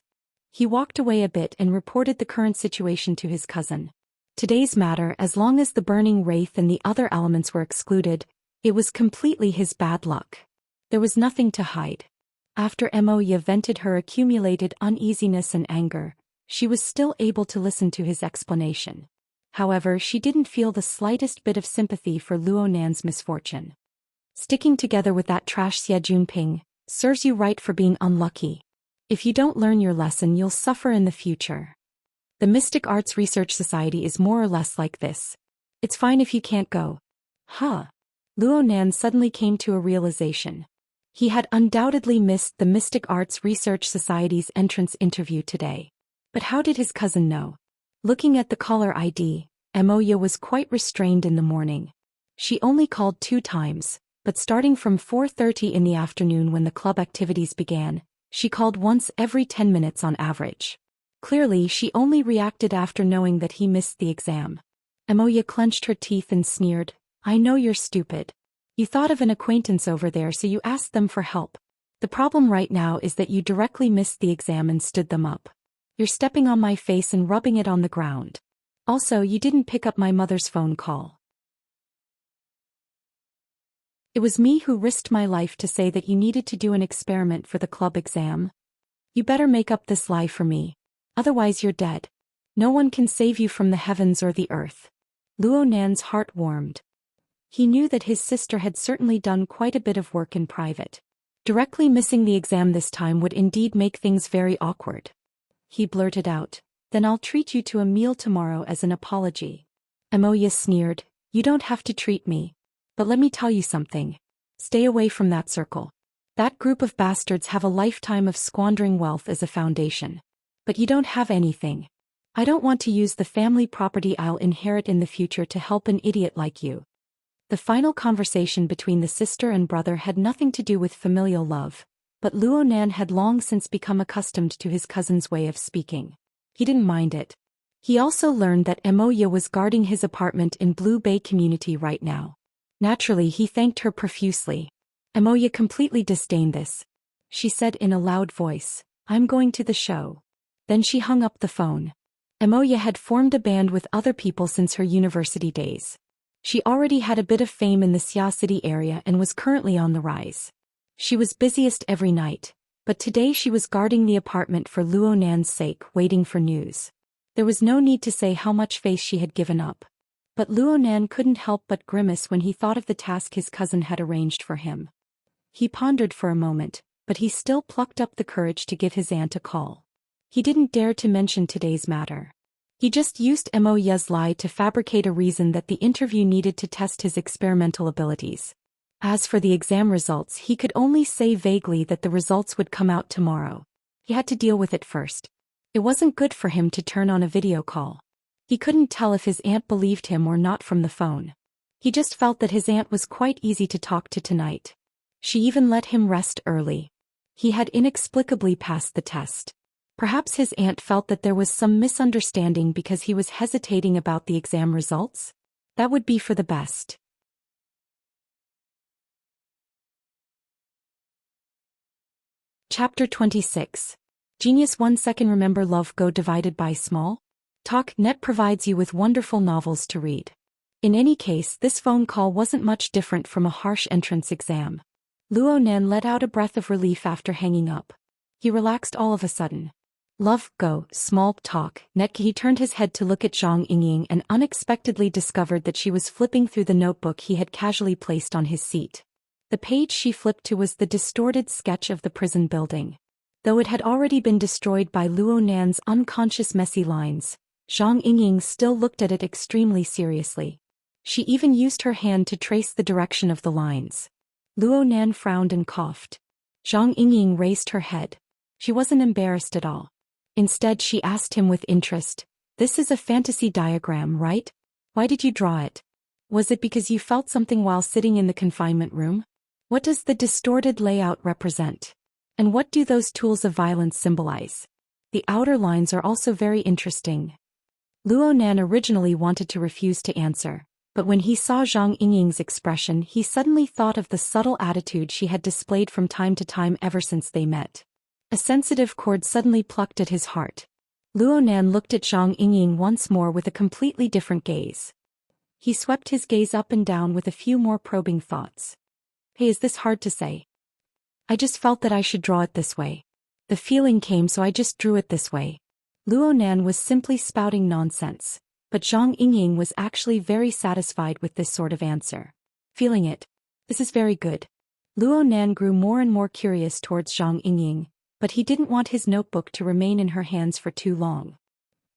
He walked away a bit and reported the current situation to his cousin. Today's matter, as long as the burning wraith and the other elements were excluded, it was completely his bad luck. There was nothing to hide. After Emoya vented her accumulated uneasiness and anger, she was still able to listen to his explanation. However, she didn't feel the slightest bit of sympathy for Luonan's misfortune. Sticking together with that trash Xie Junping serves you right for being unlucky. If you don't learn your lesson, you'll suffer in the future. The Mystic Arts Research Society is more or less like this. It's fine if you can't go. Huh. Luonan suddenly came to a realization. He had undoubtedly missed the Mystic Arts Research Society's entrance interview today. But how did his cousin know? Looking at the caller ID, Emoya was quite restrained in the morning. She only called 2 times, but starting from 4:30 in the afternoon when the club activities began, she called once every 10 minutes on average. Clearly, she only reacted after knowing that he missed the exam. Emoya clenched her teeth and sneered, I know you're stupid. You thought of an acquaintance over there, so you asked them for help. The problem right now is that you directly missed the exam and stood them up. You're stepping on my face and rubbing it on the ground. Also, you didn't pick up my mother's phone call. It was me who risked my life to say that you needed to do an experiment for the club exam. You better make up this lie for me. Otherwise you're dead. No one can save you from the heavens or the earth. Luo Nan's heart warmed. He knew that his sister had certainly done quite a bit of work in private. Directly missing the exam this time would indeed make things very awkward. He blurted out, "Then I'll treat you to a meal tomorrow as an apology." Amoya sneered, "You don't have to treat me. But let me tell you something. Stay away from that circle. That group of bastards have a lifetime of squandering wealth as a foundation. But you don't have anything. I don't want to use the family property I'll inherit in the future to help an idiot like you." The final conversation between the sister and brother had nothing to do with familial love, but Luo Nan had long since become accustomed to his cousin's way of speaking. He didn't mind it. He also learned that Amoya was guarding his apartment in Blue Bay community right now. Naturally, he thanked her profusely. Amoya completely disdained this. She said in a loud voice, "I'm going to the show." Then she hung up the phone. Amoya had formed a band with other people since her university days. She already had a bit of fame in the Xia City area and was currently on the rise. She was busiest every night, but today she was guarding the apartment for Luo Nan's sake, waiting for news. There was no need to say how much face she had given up. But Luo Nan couldn't help but grimace when he thought of the task his cousin had arranged for him. He pondered for a moment, but he still plucked up the courage to give his aunt a call. He didn't dare to mention today's matter. He just used Moya's lie to fabricate a reason that the interview needed to test his experimental abilities. As for the exam results, he could only say vaguely that the results would come out tomorrow. He had to deal with it first. It wasn't good for him to turn on a video call. He couldn't tell if his aunt believed him or not from the phone. He just felt that his aunt was quite easy to talk to tonight. She even let him rest early. He had inexplicably passed the test. Perhaps his aunt felt that there was some misunderstanding because he was hesitating about the exam results? That would be for the best. Chapter 26. Genius 1 Second Remember Love Go Divided by Small? Talk.net provides you with wonderful novels to read. In any case, this phone call wasn't much different from a harsh entrance exam. Luo Nan let out a breath of relief after hanging up. He relaxed all of a sudden. Love, go, small, talk, net. He turned his head to look at Zhang Yingying and unexpectedly discovered that she was flipping through the notebook he had casually placed on his seat. The page she flipped to was the distorted sketch of the prison building. Though it had already been destroyed by Luo Nan's unconscious messy lines, Zhang Yingying still looked at it extremely seriously. She even used her hand to trace the direction of the lines. Luo Nan frowned and coughed. Zhang Yingying raised her head. She wasn't embarrassed at all. Instead, she asked him with interest, "This is a fantasy diagram, right? Why did you draw it? Was it because you felt something while sitting in the confinement room? What does the distorted layout represent? And what do those tools of violence symbolize? The outer lines are also very interesting." Luo Nan originally wanted to refuse to answer, but when he saw Zhang Yingying's expression, he suddenly thought of the subtle attitude she had displayed from time to time ever since they met. A sensitive chord suddenly plucked at his heart. Luo Nan looked at Zhang Yingying once more with a completely different gaze. He swept his gaze up and down with a few more probing thoughts. "Hey, is this hard to say? I just felt that I should draw it this way. The feeling came, so I just drew it this way." Luo Nan was simply spouting nonsense, but Zhang Yingying was actually very satisfied with this sort of answer. Feeling it. This is very good. Luo Nan grew more and more curious towards Zhang Yingying, but he didn't want his notebook to remain in her hands for too long.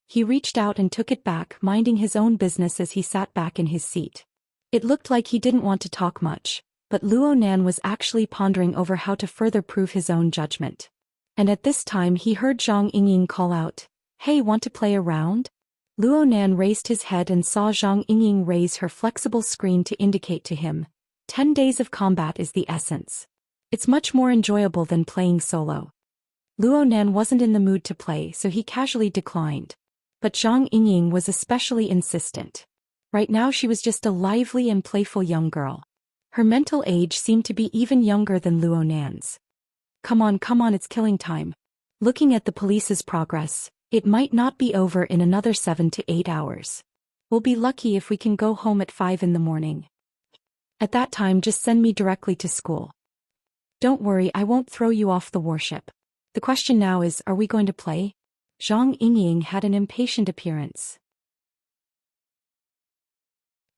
He reached out and took it back, minding his own business as he sat back in his seat. It looked like he didn't want to talk much, but Luo Nan was actually pondering over how to further prove his own judgment. And at this time he heard Zhang Yingying call out, "Hey, want to play a round?" Luo Nan raised his head and saw Zhang Yingying raise her flexible screen to indicate to him, 10 days of combat is the essence. It's much more enjoyable than playing solo. Luo Nan wasn't in the mood to play, so he casually declined. But Zhang Yingying was especially insistent. Right now she was just a lively and playful young girl. Her mental age seemed to be even younger than Luo Nan's. Come on, it's killing time. Looking at the police's progress, it might not be over in another 7 to 8 hours. We'll be lucky if we can go home at 5 in the morning. At that time just send me directly to school. Don't worry, I won't throw you off the warship. The question now is, are we going to play? Zhang Yingying had an impatient appearance.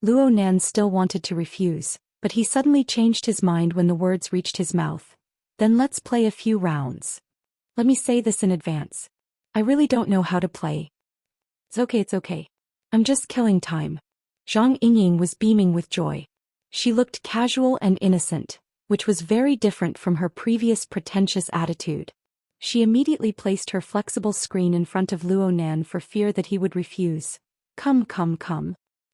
Luo Nan still wanted to refuse, but he suddenly changed his mind when the words reached his mouth. Then let's play a few rounds. Let me say this in advance. I really don't know how to play. It's okay. I'm just killing time. Zhang Yingying was beaming with joy. She looked casual and innocent, which was very different from her previous pretentious attitude. She immediately placed her flexible screen in front of Luo Nan for fear that he would refuse. Come.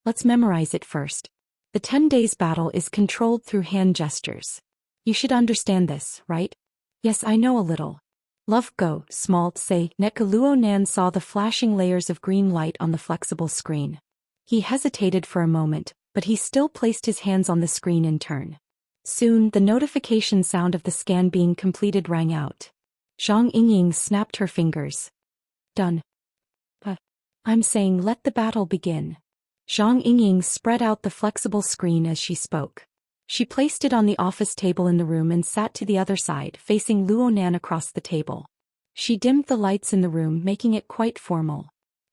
Let's memorize it first. The 10 days battle is controlled through hand gestures. You should understand this, right? Yes, I know a little. Love go, small, say, Neka. Luo Nan saw the flashing layers of green light on the flexible screen. He hesitated for a moment, but he still placed his hands on the screen in turn. Soon, the notification sound of the scan being completed rang out. Zhang Yingying snapped her fingers. Done. I'm saying let the battle begin. Zhang Yingying spread out the flexible screen as she spoke. She placed it on the office table in the room and sat to the other side, facing Luo Nan across the table. She dimmed the lights in the room, making it quite formal.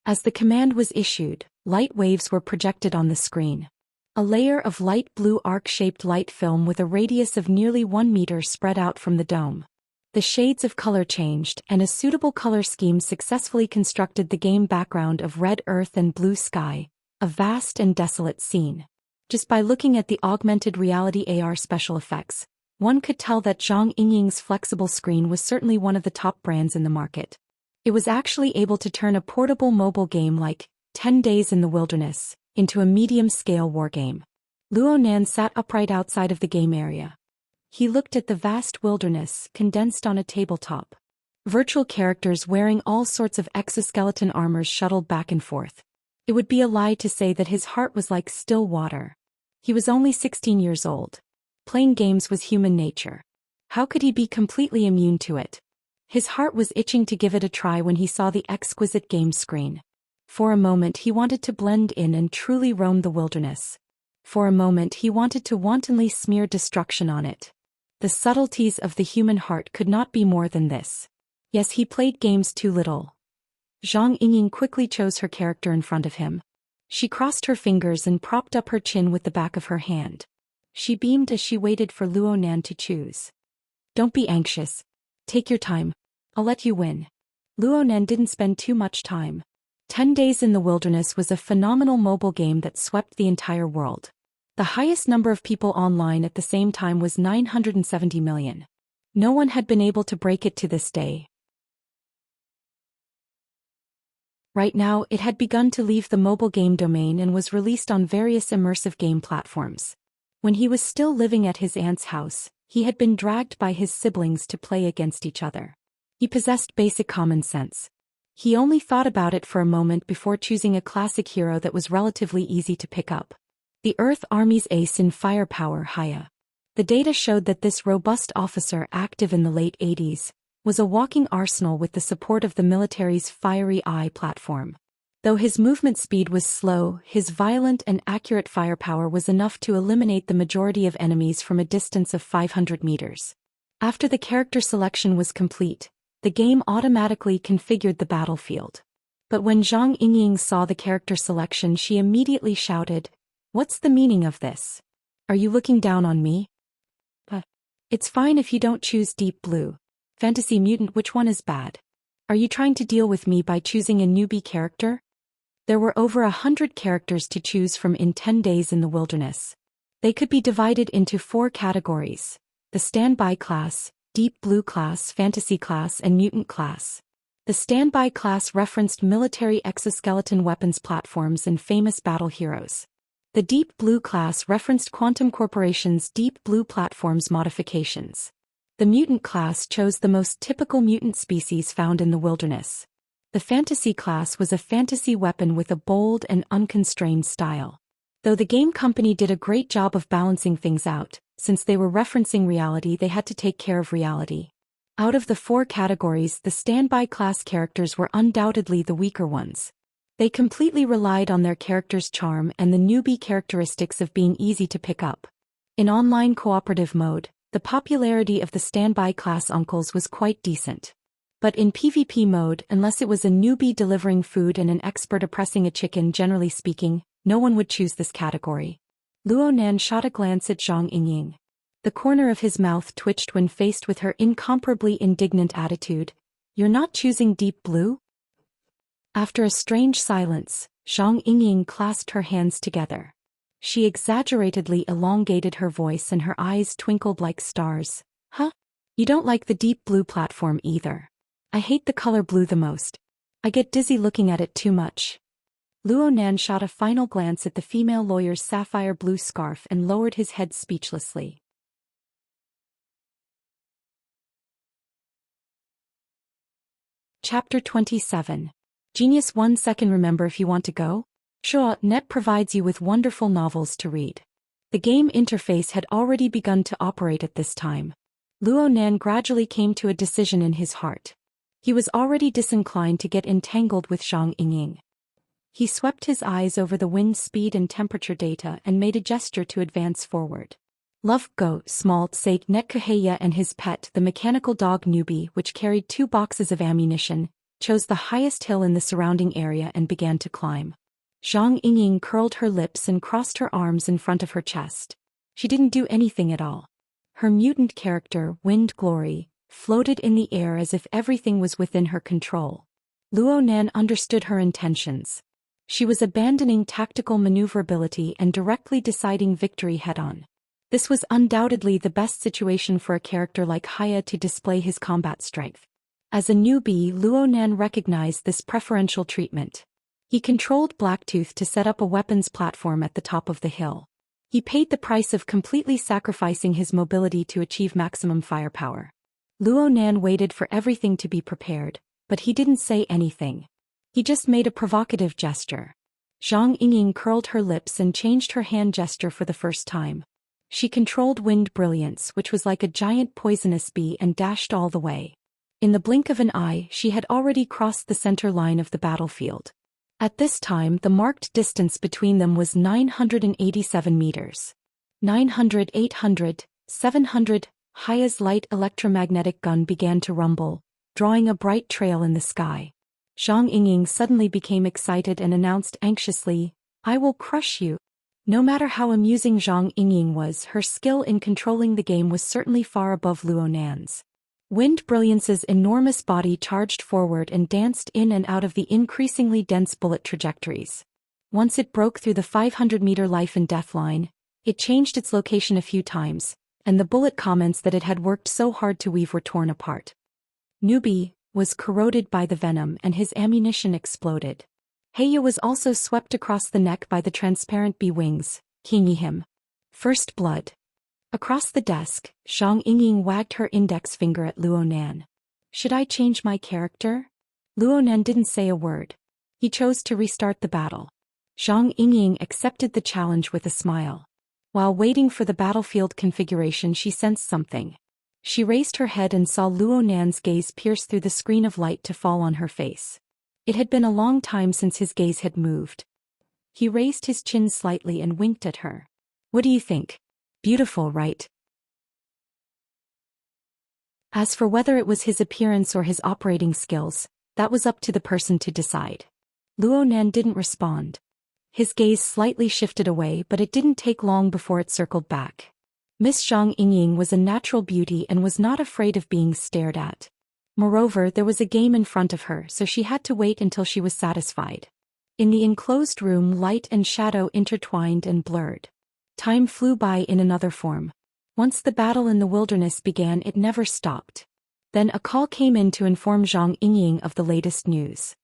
As the command was issued, light waves were projected on the screen. A layer of light blue arc-shaped light film with a radius of nearly 1 meter spread out from the dome. The shades of color changed, and a suitable color scheme successfully constructed the game background of red earth and blue sky, a vast and desolate scene. Just by looking at the augmented reality AR special effects, one could tell that Zhang Yingying's flexible screen was certainly one of the top brands in the market. It was actually able to turn a portable mobile game like 10 Days in the Wilderness into a medium-scale wargame. Luo Nan sat upright outside of the game area. He looked at the vast wilderness condensed on a tabletop. Virtual characters wearing all sorts of exoskeleton armors shuttled back and forth. It would be a lie to say that his heart was like still water. He was only 16 years old. Playing games was human nature. How could he be completely immune to it? His heart was itching to give it a try when he saw the exquisite game screen. For a moment he wanted to blend in and truly roam the wilderness. For a moment he wanted to wantonly smear destruction on it. The subtleties of the human heart could not be more than this. Yes, he played games too little. Zhang Yingying quickly chose her character in front of him. She crossed her fingers and propped up her chin with the back of her hand. She beamed as she waited for Luo Nan to choose. Don't be anxious. Take your time. I'll let you win. Luo Nan didn't spend too much time. 10 Days in the Wilderness was a phenomenal mobile game that swept the entire world. The highest number of people online at the same time was 970 million. No one had been able to break it to this day. Right now, it had begun to leave the mobile game domain and was released on various immersive game platforms. When he was still living at his aunt's house, he had been dragged by his siblings to play against each other. He possessed basic common sense. He only thought about it for a moment before choosing a classic hero that was relatively easy to pick up. The Earth Army's ace in firepower, Haya. The data showed that this robust officer, active in the late 80s, was a walking arsenal with the support of the military's Fiery Eye platform. Though his movement speed was slow, his violent and accurate firepower was enough to eliminate the majority of enemies from a distance of 500 meters. After the character selection was complete, the game automatically configured the battlefield. But when Zhang Yingying saw the character selection, she immediately shouted, "What's the meaning of this? Are you looking down on me?" It's fine if you don't choose Deep Blue. Fantasy Mutant, which one is bad? Are you trying to deal with me by choosing a newbie character? There were over 100 characters to choose from in 10 Days in the Wilderness. They could be divided into 4 categories: the Standby class, Deep Blue class, Fantasy class, and Mutant class. The Standby class referenced military exoskeleton weapons platforms and famous battle heroes. The Deep Blue class referenced Quantum Corporation's Deep Blue platforms modifications. The Mutant class chose the most typical mutant species found in the wilderness. The Fantasy class was a fantasy weapon with a bold and unconstrained style. Though the game company did a great job of balancing things out, since they were referencing reality, they had to take care of reality. Out of the 4 categories, the Standby class characters were undoubtedly the weaker ones. They completely relied on their character's charm and the newbie characteristics of being easy to pick up. In online cooperative mode, the popularity of the standby class uncles was quite decent. But in PvP mode, unless it was a newbie delivering food and an expert oppressing a chicken, generally speaking, no one would choose this category. Luo Nan shot a glance at Zhang Yingying. The corner of his mouth twitched when faced with her incomparably indignant attitude. "You're not choosing deep blue?" After a strange silence, Zhang Yingying clasped her hands together. She exaggeratedly elongated her voice and her eyes twinkled like stars. "Huh? You don't like the deep blue platform either. I hate the color blue the most. I get dizzy looking at it too much." Luo Nan shot a final glance at the female lawyer's sapphire blue scarf and lowered his head speechlessly. Chapter 27. Genius 1 second. Remember if you want to go? Net provides you with wonderful novels to read. The game interface had already begun to operate at this time. Luo Nan gradually came to a decision in his heart. He was already disinclined to get entangled with Zhang Yingying. He swept his eyes over the wind speed and temperature data and made a gesture to advance forward. Love Go, Small, Sate, Netkuheya and his pet, the mechanical dog Newbie, which carried 2 boxes of ammunition, chose the highest hill in the surrounding area and began to climb. Zhang Yingying curled her lips and crossed her arms in front of her chest. She didn't do anything at all. Her mutant character, Wind Glory, floated in the air as if everything was within her control. Luo Nan understood her intentions. She was abandoning tactical maneuverability and directly deciding victory head-on. This was undoubtedly the best situation for a character like Haya to display his combat strength. As a newbie, Luo Nan recognized this preferential treatment. He controlled Blacktooth to set up a weapons platform at the top of the hill. He paid the price of completely sacrificing his mobility to achieve maximum firepower. Luo Nan waited for everything to be prepared, but he didn't say anything. He just made a provocative gesture. Zhang Yingying curled her lips and changed her hand gesture for the first time. She controlled Wind Brilliance, which was like a giant poisonous bee, and dashed all the way. In the blink of an eye, she had already crossed the center line of the battlefield. At this time, the marked distance between them was 987 meters. 900, 800, 700, Haya's light electromagnetic gun began to rumble, drawing a bright trail in the sky. Zhang Yingying suddenly became excited and announced anxiously, "I will crush you." No matter how amusing Zhang Yingying was, her skill in controlling the game was certainly far above Luo Nan's. Wind Brilliance's enormous body charged forward and danced in and out of the increasingly dense bullet trajectories. Once it broke through the 500-meter life and death line, it changed its location a few times, and the bullet comments that it had worked so hard to weave were torn apart. Newbie was corroded by the venom and his ammunition exploded. Heya was also swept across the neck by the transparent bee wings, kinging him. First blood. Across the desk, Zhang Yingying wagged her index finger at Luo Nan. "Should I change my character?" Luo Nan didn't say a word. He chose to restart the battle. Zhang Yingying accepted the challenge with a smile. While waiting for the battlefield configuration, she sensed something. She raised her head and saw Luo Nan's gaze pierce through the screen of light to fall on her face. It had been a long time since his gaze had moved. He raised his chin slightly and winked at her. "What do you think? Beautiful, right?" As for whether it was his appearance or his operating skills, that was up to the person to decide. Luo Nan didn't respond. His gaze slightly shifted away, but it didn't take long before it circled back. Miss Zhang Yingying was a natural beauty and was not afraid of being stared at. Moreover, there was a game in front of her, so she had to wait until she was satisfied. In the enclosed room, light and shadow intertwined and blurred. Time flew by in another form. Once the battle in the wilderness began, it never stopped. Then a call came in to inform Zhang Yingying of the latest news.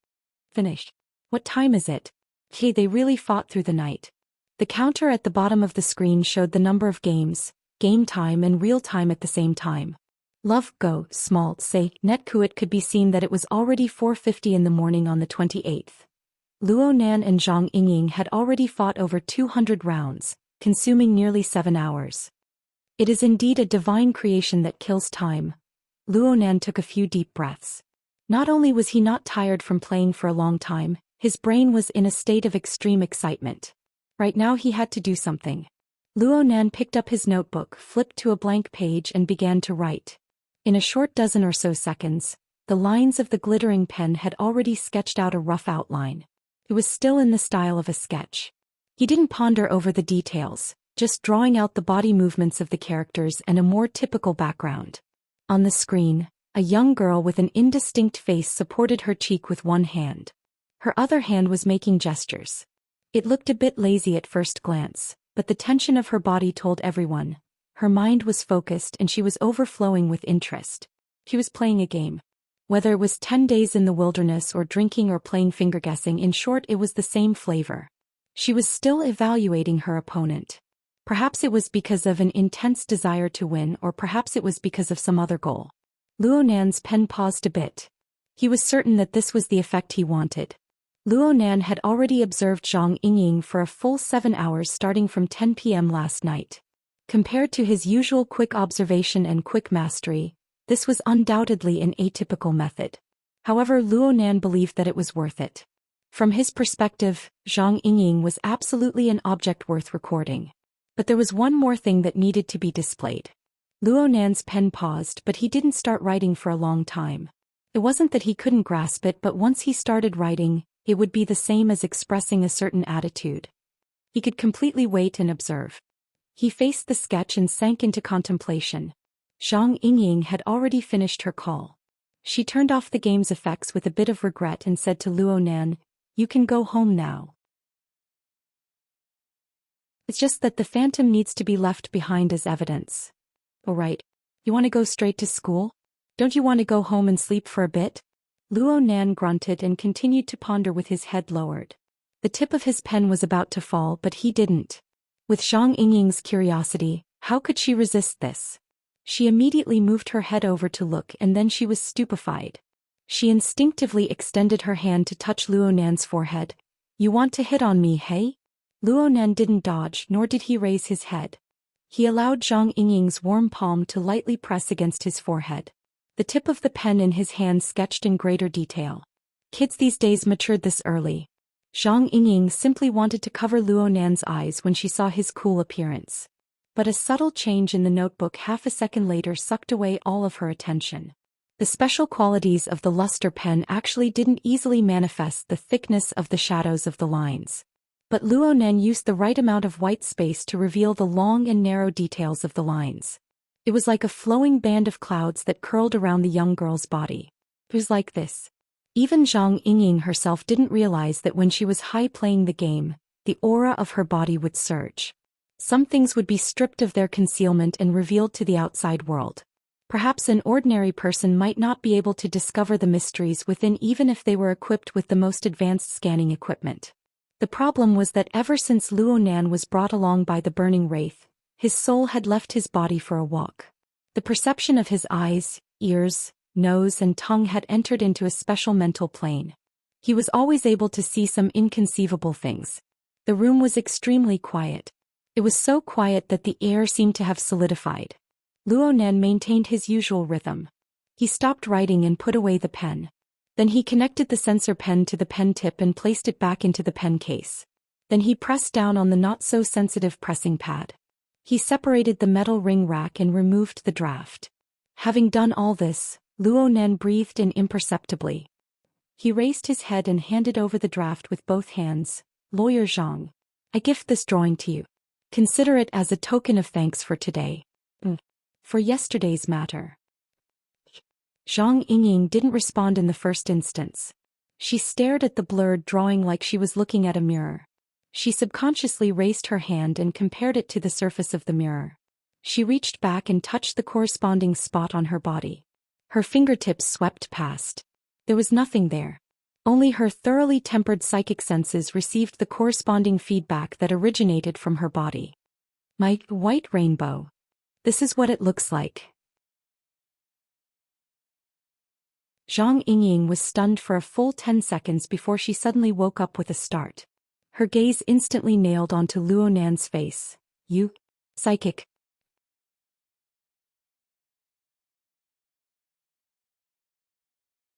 "Finished. What time is it?" "Hey, they really fought through the night." The counter at the bottom of the screen showed the number of games, game time and real time at the same time. Love Go, Small, Say, Netku. It could be seen that it was already 4:50 in the morning on the 28th. Luo Nan and Zhang Yingying had already fought over 200 rounds, consuming nearly 7 hours. It is indeed a divine creation that kills time. Luo Nan took a few deep breaths. Not only was he not tired from playing for a long time, his brain was in a state of extreme excitement. Right now he had to do something. Luo Nan picked up his notebook, flipped to a blank page and began to write. In a short dozen or so seconds, the lines of the glittering pen had already sketched out a rough outline. It was still in the style of a sketch. He didn't ponder over the details, just drawing out the body movements of the characters and a more typical background. On the screen, a young girl with an indistinct face supported her cheek with one hand. Her other hand was making gestures. It looked a bit lazy at first glance, but the tension of her body told everyone. Her mind was focused and she was overflowing with interest. She was playing a game. Whether it was 10 days in the wilderness or drinking or playing finger guessing, in short it was the same flavor. She was still evaluating her opponent. Perhaps it was because of an intense desire to win, or perhaps it was because of some other goal. Luo Nan's pen paused a bit. He was certain that this was the effect he wanted. Luo Nan had already observed Zhang Yingying for a full 7 hours starting from 10 p.m. last night. Compared to his usual quick observation and quick mastery, this was undoubtedly an atypical method. However, Luo Nan believed that it was worth it. From his perspective, Zhang Yingying was absolutely an object worth recording. But there was one more thing that needed to be displayed. Luo Nan's pen paused, but he didn't start writing for a long time. It wasn't that he couldn't grasp it, but once he started writing, it would be the same as expressing a certain attitude. He could completely wait and observe. He faced the sketch and sank into contemplation. Zhang Yingying had already finished her call. She turned off the game's effects with a bit of regret and said to Luo Nan, "You can go home now. It's just that the phantom needs to be left behind as evidence." "Oh right. You want to go straight to school? Don't you want to go home and sleep for a bit?" Luo Nan grunted and continued to ponder with his head lowered. The tip of his pen was about to fall, but he didn't. With Zhang Yingying's curiosity, how could she resist this? She immediately moved her head over to look, and then she was stupefied. She instinctively extended her hand to touch Luo Nan's forehead. "You want to hit on me, hey?" Luo Nan didn't dodge, nor did he raise his head. He allowed Zhang Yingying's warm palm to lightly press against his forehead. The tip of the pen in his hand sketched in greater detail. Kids these days matured this early. Zhang Yingying simply wanted to cover Luo Nan's eyes when she saw his cool appearance. But a subtle change in the notebook half a second later sucked away all of her attention. The special qualities of the luster pen actually didn't easily manifest the thickness of the shadows of the lines. But Luo Nan used the right amount of white space to reveal the long and narrow details of the lines. It was like a flowing band of clouds that curled around the young girl's body. It was like this. Even Zhang Yingying herself didn't realize that when she was high playing the game, the aura of her body would surge. Some things would be stripped of their concealment and revealed to the outside world. Perhaps an ordinary person might not be able to discover the mysteries within even if they were equipped with the most advanced scanning equipment. The problem was that ever since Luo Nan was brought along by the burning wraith, his soul had left his body for a walk. The perception of his eyes, ears, nose and tongue had entered into a special mental plane. He was always able to see some inconceivable things. The room was extremely quiet. It was so quiet that the air seemed to have solidified. Luo Nan maintained his usual rhythm. He stopped writing and put away the pen. Then he connected the sensor pen to the pen tip and placed it back into the pen case. Then he pressed down on the not-so-sensitive pressing pad. He separated the metal ring rack and removed the draft. Having done all this, Luo Nan breathed in imperceptibly. He raised his head and handed over the draft with both hands. "Lawyer Zhang, I gift this drawing to you. Consider it as a token of thanks for today. For yesterday's matter." Zhang Yingying didn't respond in the first instance. She stared at the blurred drawing like she was looking at a mirror. She subconsciously raised her hand and compared it to the surface of the mirror. She reached back and touched the corresponding spot on her body. Her fingertips swept past. There was nothing there. Only her thoroughly tempered psychic senses received the corresponding feedback that originated from her body. "My white rainbow. This is what it looks like." Zhang Yingying was stunned for a full 10 seconds before she suddenly woke up with a start. Her gaze instantly nailed onto Luo Nan's face. "You? Psychic?"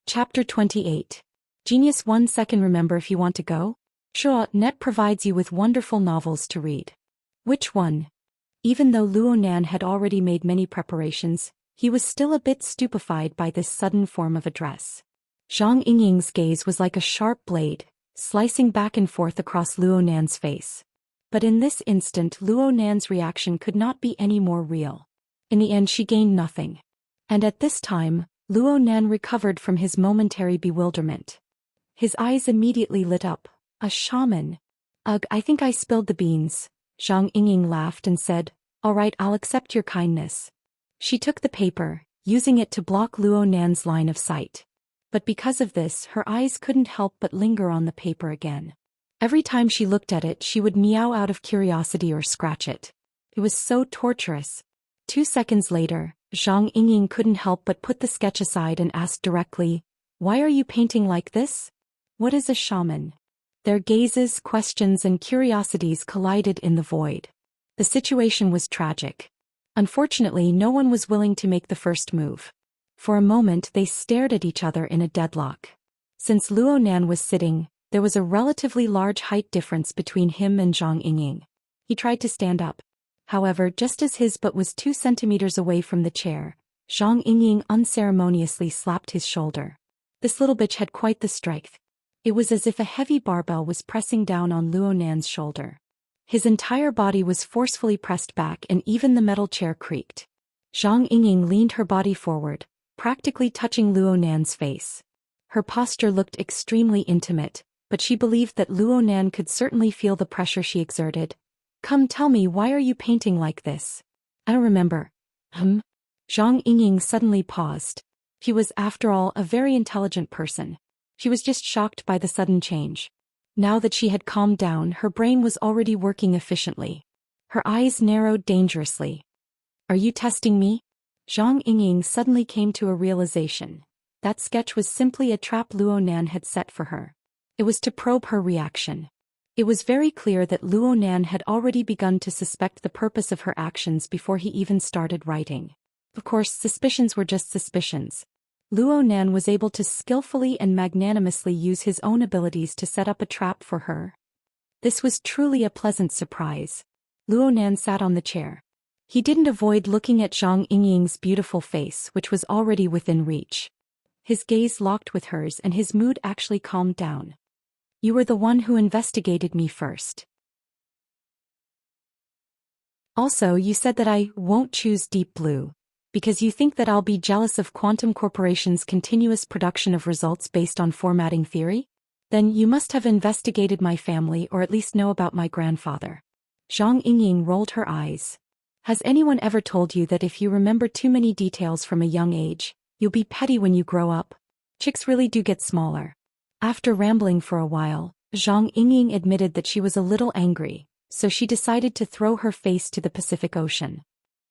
Chapter 28. Genius 1 second. Remember if you want to go? Net provides you with wonderful novels to read. Which one? Even though Luo Nan had already made many preparations, he was still a bit stupefied by this sudden form of address. Zhang Yingying's gaze was like a sharp blade, slicing back and forth across Luo Nan's face. But in this instant Luo Nan's reaction could not be any more real. In the end she gained nothing. And at this time, Luo Nan recovered from his momentary bewilderment. His eyes immediately lit up. A shaman. Ugh, I think I spilled the beans. Zhang Yingying laughed and said, "All right, I'll accept your kindness." She took the paper, using it to block Luo Nan's line of sight. But because of this, her eyes couldn't help but linger on the paper again. Every time she looked at it, she would meow out of curiosity or scratch it. It was so torturous. 2 seconds later, Zhang Yingying couldn't help but put the sketch aside and asked directly, "Why are you painting like this? What is a shaman?" Their gazes, questions, and curiosities collided in the void. The situation was tragic. Unfortunately, no one was willing to make the first move. For a moment they stared at each other in a deadlock. Since Luo Nan was sitting, there was a relatively large height difference between him and Zhang Yingying. He tried to stand up. However, just as his butt was 2 centimeters away from the chair, Zhang Yingying unceremoniously slapped his shoulder. This little bitch had quite the strength. It was as if a heavy barbell was pressing down on Luo Nan's shoulder. His entire body was forcefully pressed back and even the metal chair creaked. Zhang Yingying leaned her body forward, practically touching Luo Nan's face. Her posture looked extremely intimate, but she believed that Luo Nan could certainly feel the pressure she exerted. "Come, tell me, why are you painting like this?" "I don't remember." Zhang Yingying suddenly paused. He was, after all, a very intelligent person. She was just shocked by the sudden change. Now that she had calmed down, her brain was already working efficiently. Her eyes narrowed dangerously. "Are you testing me?" Zhang Yingying suddenly came to a realization. That sketch was simply a trap Luo Nan had set for her. It was to probe her reaction. It was very clear that Luo Nan had already begun to suspect the purpose of her actions before he even started writing. Of course, suspicions were just suspicions. Luo Nan was able to skillfully and magnanimously use his own abilities to set up a trap for her. This was truly a pleasant surprise. Luo Nan sat on the chair. He didn't avoid looking at Zhang Yingying's beautiful face, which was already within reach. His gaze locked with hers and his mood actually calmed down. "You were the one who investigated me first. Also, you said that I won't choose Deep Blue, because you think that I'll be jealous of Quantum Corporation's continuous production of results based on formatting theory? Then you must have investigated my family or at least know about my grandfather." Zhang Yingying rolled her eyes. "Has anyone ever told you that if you remember too many details from a young age, you'll be petty when you grow up? Chicks really do get smaller." After rambling for a while, Zhang Yingying admitted that she was a little angry, so she decided to throw her face to the Pacific Ocean.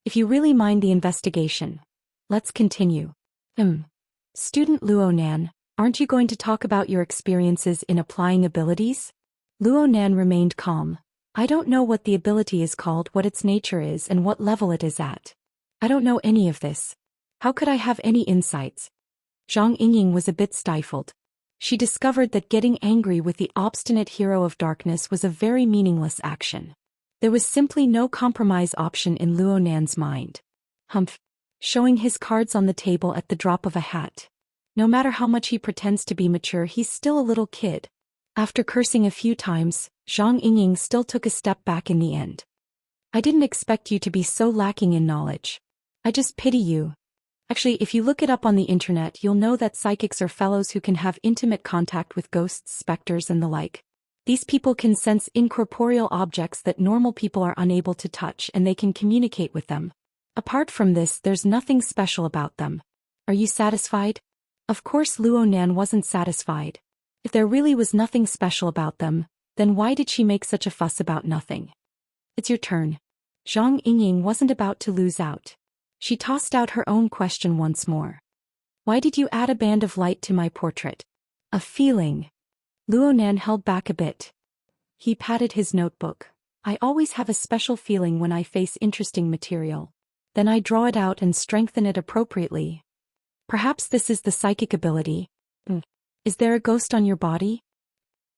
"If you really mind the investigation, let's continue." Student Luo Nan, aren't you going to talk about your experiences in applying abilities?" Luo Nan remained calm. "I don't know what the ability is called, what its nature is, and what level it is at. I don't know any of this. How could I have any insights?" Zhang Yingying was a bit stifled. She discovered that getting angry with the obstinate hero of darkness was a very meaningless action. There was simply no compromise option in Luo Nan's mind. Showing his cards on the table at the drop of a hat. No matter how much he pretends to be mature, he's still a little kid. After cursing a few times, Zhang Yingying still took a step back in the end. "I didn't expect you to be so lacking in knowledge. I just pity you. Actually, if you look it up on the internet, you'll know that psychics are fellows who can have intimate contact with ghosts, specters, and the like. These people can sense incorporeal objects that normal people are unable to touch, and they can communicate with them. Apart from this, there's nothing special about them. Are you satisfied?" Of course Luo Nan wasn't satisfied. If there really was nothing special about them, then why did she make such a fuss about nothing? "It's your turn." Zhang Yingying wasn't about to lose out. She tossed out her own question once more. "Why did you add a band of light to my portrait?" "A feeling." Luo Nan held back a bit. He patted his notebook. "I always have a special feeling when I face interesting material. Then I draw it out and strengthen it appropriately. Perhaps this is the psychic ability. Is there a ghost on your body?"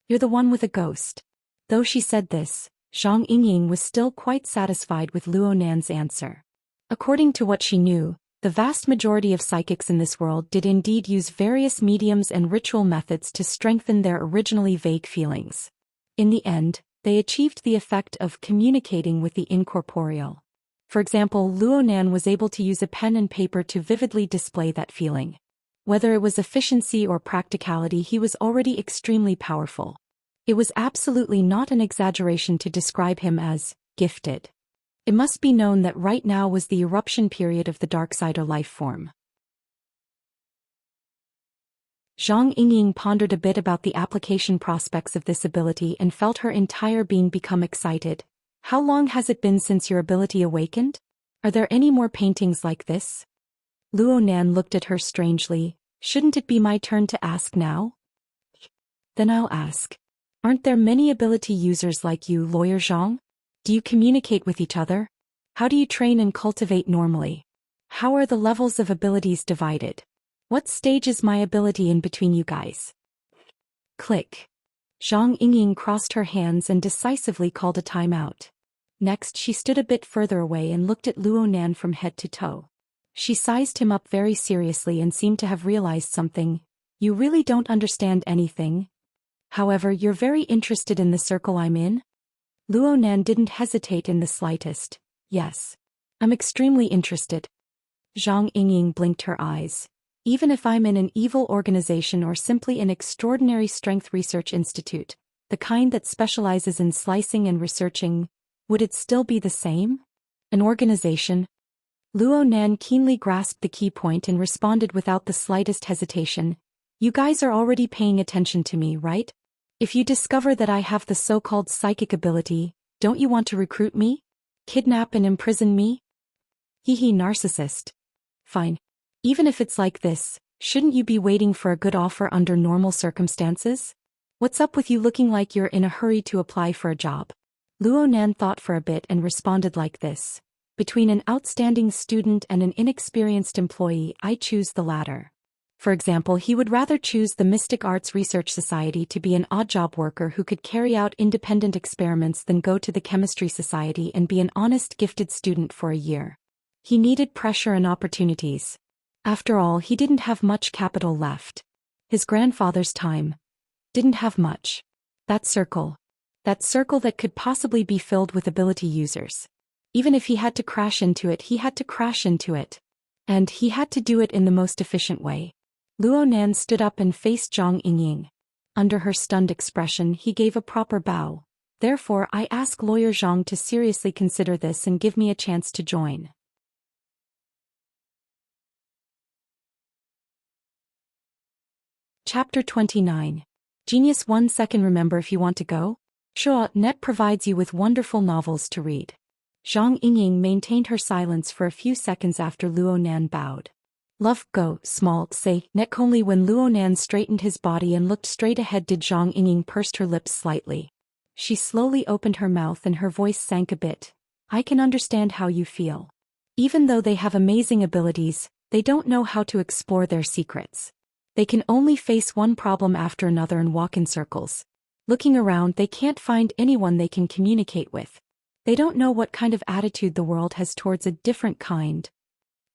"You're the one with a ghost." Though she said this, Zhang Yingying was still quite satisfied with Luo Nan's answer. According to what she knew, the vast majority of psychics in this world did indeed use various mediums and ritual methods to strengthen their originally vague feelings. In the end, they achieved the effect of communicating with the incorporeal. For example, Luo Nan was able to use a pen and paper to vividly display that feeling. Whether it was efficiency or practicality, he was already extremely powerful. It was absolutely not an exaggeration to describe him as gifted. It must be known that right now was the eruption period of the Darksider life form. Zhang Yingying pondered a bit about the application prospects of this ability and felt her entire being become excited. How long has it been since your ability awakened? Are there any more paintings like this? Luo Nan looked at her strangely. Shouldn't it be my turn to ask now? Then I'll ask. Aren't there many ability users like you, Lawyer Zhang? Do you communicate with each other? How do you train and cultivate normally? How are the levels of abilities divided? What stage is my ability in between you guys? Click. Zhang Yingying crossed her hands and decisively called a timeout. Next, she stood a bit further away and looked at Luo Nan from head to toe. She sized him up very seriously and seemed to have realized something. You really don't understand anything. However, you're very interested in the circle I'm in? Luo Nan didn't hesitate in the slightest. Yes. I'm extremely interested. Zhang Yingying blinked her eyes. Even if I'm in an evil organization or simply an extraordinary strength research institute, the kind that specializes in slicing and researching, would it still be the same? An organization? Luo Nan keenly grasped the key point and responded without the slightest hesitation. You guys are already paying attention to me, right? If you discover that I have the so-called psychic ability, don't you want to recruit me? Kidnap and imprison me? Hee narcissist. Fine. Even if it's like this, shouldn't you be waiting for a good offer under normal circumstances? What's up with you looking like you're in a hurry to apply for a job? Luo Nan thought for a bit and responded like this. Between an outstanding student and an inexperienced employee, I choose the latter. For example, he would rather choose the Mystic Arts Research Society to be an odd-job worker who could carry out independent experiments than go to the Chemistry Society and be an honest, gifted student for a year. He needed pressure and opportunities. After all, he didn't have much capital left. His grandfather's time didn't have much. That circle that could possibly be filled with ability users. Even if he had to crash into it, he had to crash into it. And he had to do it in the most efficient way. Luo Nan stood up and faced Zhang Yingying. Under her stunned expression, he gave a proper bow. Therefore, I ask Lawyer Zhang to seriously consider this and give me a chance to join. Chapter 29. Genius 1 second. Remember if you want to go? Net provides you with wonderful novels to read. Zhang Yingying maintained her silence for a few seconds after Luo Nan bowed. Love, go, small, say, net. Only when Luo Nan straightened his body and looked straight ahead did Zhang Yingying pursed her lips slightly. She slowly opened her mouth and her voice sank a bit. I can understand how you feel. Even though they have amazing abilities, they don't know how to explore their secrets. They can only face one problem after another and walk in circles. Looking around, they can't find anyone they can communicate with. They don't know what kind of attitude the world has towards a different kind.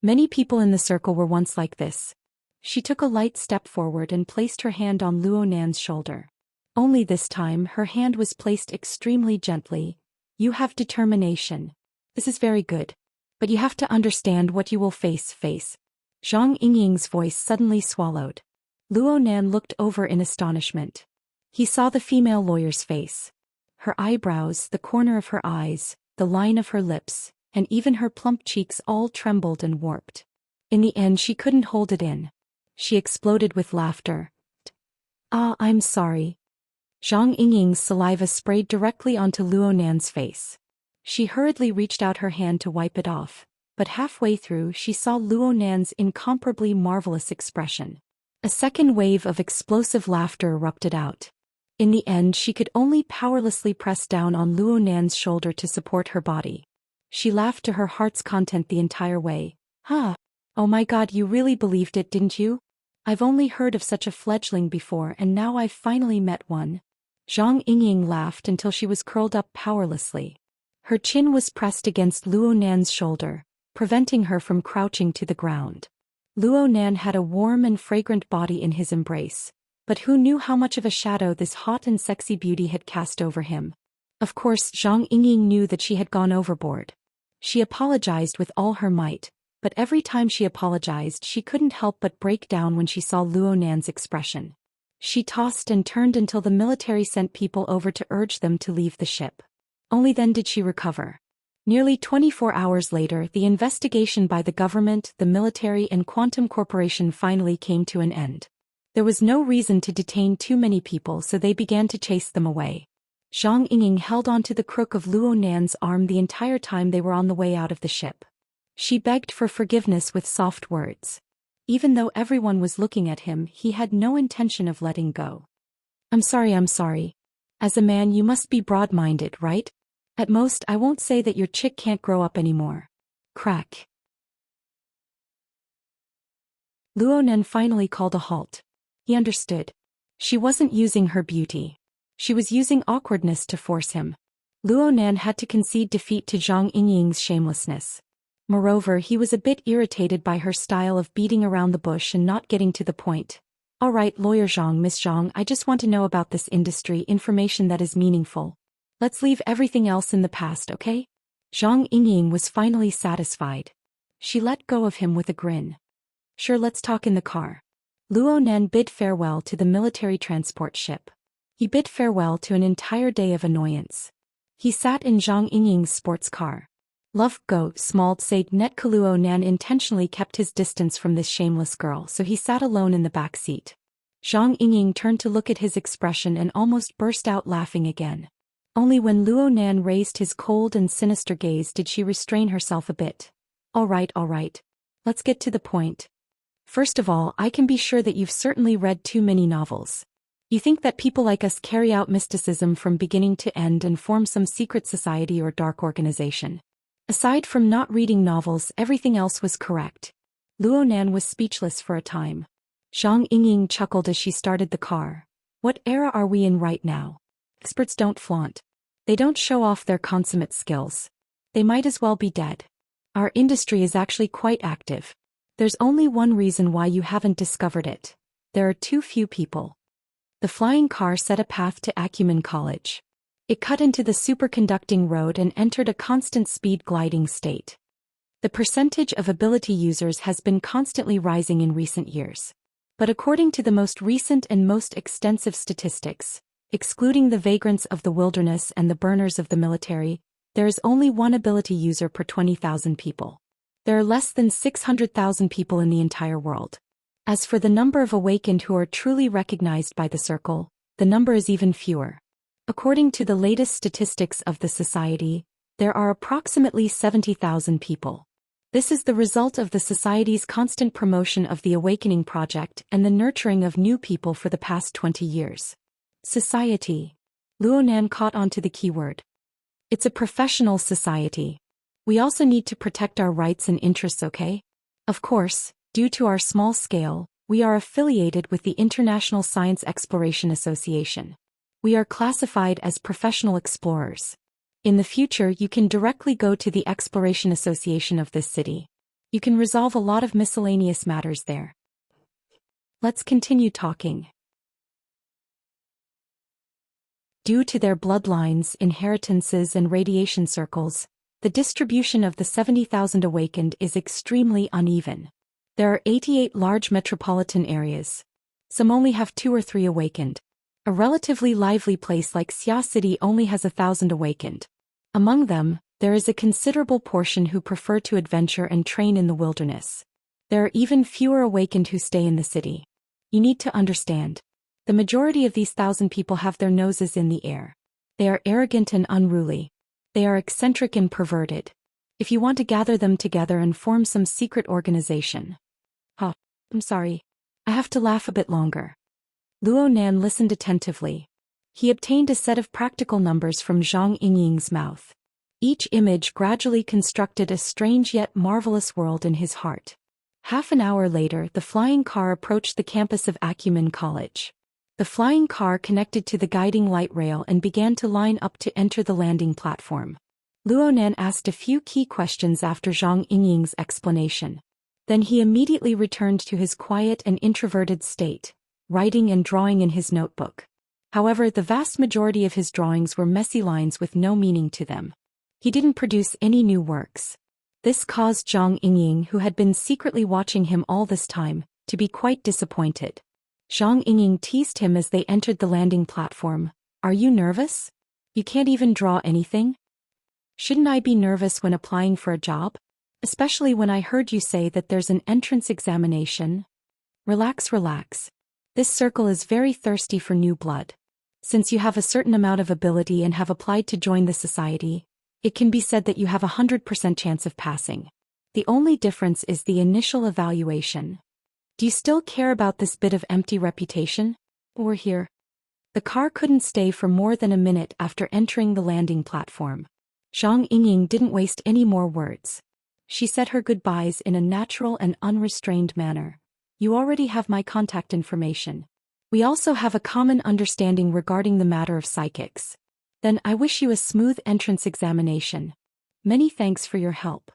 Many people in the circle were once like this. She took a light step forward and placed her hand on Luo Nan's shoulder. Only this time, her hand was placed extremely gently. You have determination. This is very good. But you have to understand what you will face. Zhang Yingying's voice suddenly swallowed. Luo Nan looked over in astonishment. He saw the female lawyer's face. Her eyebrows, the corner of her eyes, the line of her lips, and even her plump cheeks all trembled and warped. In the end, she couldn't hold it in. She exploded with laughter. I'm sorry. Zhang Yingying's saliva sprayed directly onto Luo Nan's face. She hurriedly reached out her hand to wipe it off, but halfway through she saw Luo Nan's incomparably marvelous expression. A second wave of explosive laughter erupted out. In the end, she could only powerlessly press down on Luo Nan's shoulder to support her body. She laughed to her heart's content the entire way. Oh my God, you really believed it, didn't you? I've only heard of such a fledgling before and now I've finally met one. Zhang Yingying laughed until she was curled up powerlessly. Her chin was pressed against Luo Nan's shoulder, preventing her from crouching to the ground. Luo Nan had a warm and fragrant body in his embrace, but who knew how much of a shadow this hot and sexy beauty had cast over him? Of course, Zhang Yingying knew that she had gone overboard. She apologized with all her might, but every time she apologized she couldn't help but break down when she saw Luo Nan's expression. She tossed and turned until the military sent people over to urge them to leave the ship. Only then did she recover. Nearly 24 hours later, the investigation by the government, the military and Quantum Corporation finally came to an end. There was no reason to detain too many people, so they began to chase them away. Zhang Yingying held onto the crook of Luo Nan's arm the entire time they were on the way out of the ship. She begged for forgiveness with soft words. Even though everyone was looking at him, he had no intention of letting go. I'm sorry. As a man you must be broad-minded, right? At most I won't say that your chick can't grow up anymore. Crack. Luo Nan finally called a halt. He understood. She wasn't using her beauty. She was using awkwardness to force him. Luo Nan had to concede defeat to Zhang Yingying's shamelessness. Moreover, he was a bit irritated by her style of beating around the bush and not getting to the point. All right, Lawyer Zhang, Miss Zhang, I just want to know about this industry, information that is meaningful. Let's leave everything else in the past, okay? Zhang Yingying was finally satisfied. She let go of him with a grin. Sure, let's talk in the car. Luo Nan bid farewell to the military transport ship. He bid farewell to an entire day of annoyance. He sat in Zhang Yingying's sports car. Love go, smalt said net Luo Nan intentionally kept his distance from this shameless girl, so he sat alone in the back seat. Zhang Yingying turned to look at his expression and almost burst out laughing again. Only when Luo Nan raised his cold and sinister gaze did she restrain herself a bit. All right. Let's get to the point. First of all, I can be sure that you've certainly read too many novels. You think that people like us carry out mysticism from beginning to end and form some secret society or dark organization. Aside from not reading novels, everything else was correct. Luo Nan was speechless for a time. Zhang Yingying chuckled as she started the car. What era are we in right now? Experts don't flaunt. They don't show off their consummate skills. They might as well be dead. Our industry is actually quite active. There's only one reason why you haven't discovered it. There are too few people. The flying car set a path to Acumen College. It cut into the superconducting road and entered a constant speed gliding state. The percentage of ability users has been constantly rising in recent years. But according to the most recent and most extensive statistics, excluding the vagrants of the wilderness and the burners of the military, there is only one ability user per 20,000 people. There are less than 600,000 people in the entire world. As for the number of awakened who are truly recognized by the circle, the number is even fewer. According to the latest statistics of the society, there are approximately 70,000 people. This is the result of the society's constant promotion of the Awakening Project and the nurturing of new people for the past 20 years. Society. Luo Nan caught onto the keyword. It's a professional society. We also need to protect our rights and interests, okay? Of course, due to our small scale, we are affiliated with the International Science Exploration Association. We are classified as professional explorers. In the future, you can directly go to the Exploration Association of this city. You can resolve a lot of miscellaneous matters there. Let's continue talking. Due to their bloodlines, inheritances, and radiation circles, the distribution of the 70,000 awakened is extremely uneven. There are 88 large metropolitan areas. Some only have 2 or 3 awakened. A relatively lively place like Xia City only has 1,000 awakened. Among them, there is a considerable portion who prefer to adventure and train in the wilderness. There are even fewer awakened who stay in the city. You need to understand. The majority of these 1,000 people have their noses in the air. They are arrogant and unruly. They are eccentric and perverted. If you want to gather them together and form some secret organization. I'm sorry. I have to laugh a bit longer. Luo Nan listened attentively. He obtained a set of practical numbers from Zhang Yingying's mouth. Each image gradually constructed a strange yet marvelous world in his heart. Half an hour later, the flying car approached the campus of Acumen College. The flying car connected to the guiding light rail and began to line up to enter the landing platform. Luonan asked a few key questions after Zhang Yingying's explanation. Then he immediately returned to his quiet and introverted state, writing and drawing in his notebook. However, the vast majority of his drawings were messy lines with no meaning to them. He didn't produce any new works. This caused Zhang Yingying, who had been secretly watching him all this time, to be quite disappointed. Zhang Yingying teased him as they entered the landing platform. "Are you nervous? You can't even draw anything? Shouldn't I be nervous when applying for a job? Especially when I heard you say that there's an entrance examination?" Relax, relax. This circle is very thirsty for new blood. Since you have a certain amount of ability and have applied to join the society, it can be said that you have a 100% chance of passing. The only difference is the initial evaluation. Do you still care about this bit of empty reputation? Or here? The car couldn't stay for more than a minute after entering the landing platform. Zhang Yingying didn't waste any more words. She said her goodbyes in a natural and unrestrained manner. "You already have my contact information. We also have a common understanding regarding the matter of psychics. Then I wish you a smooth entrance examination. Many thanks for your help."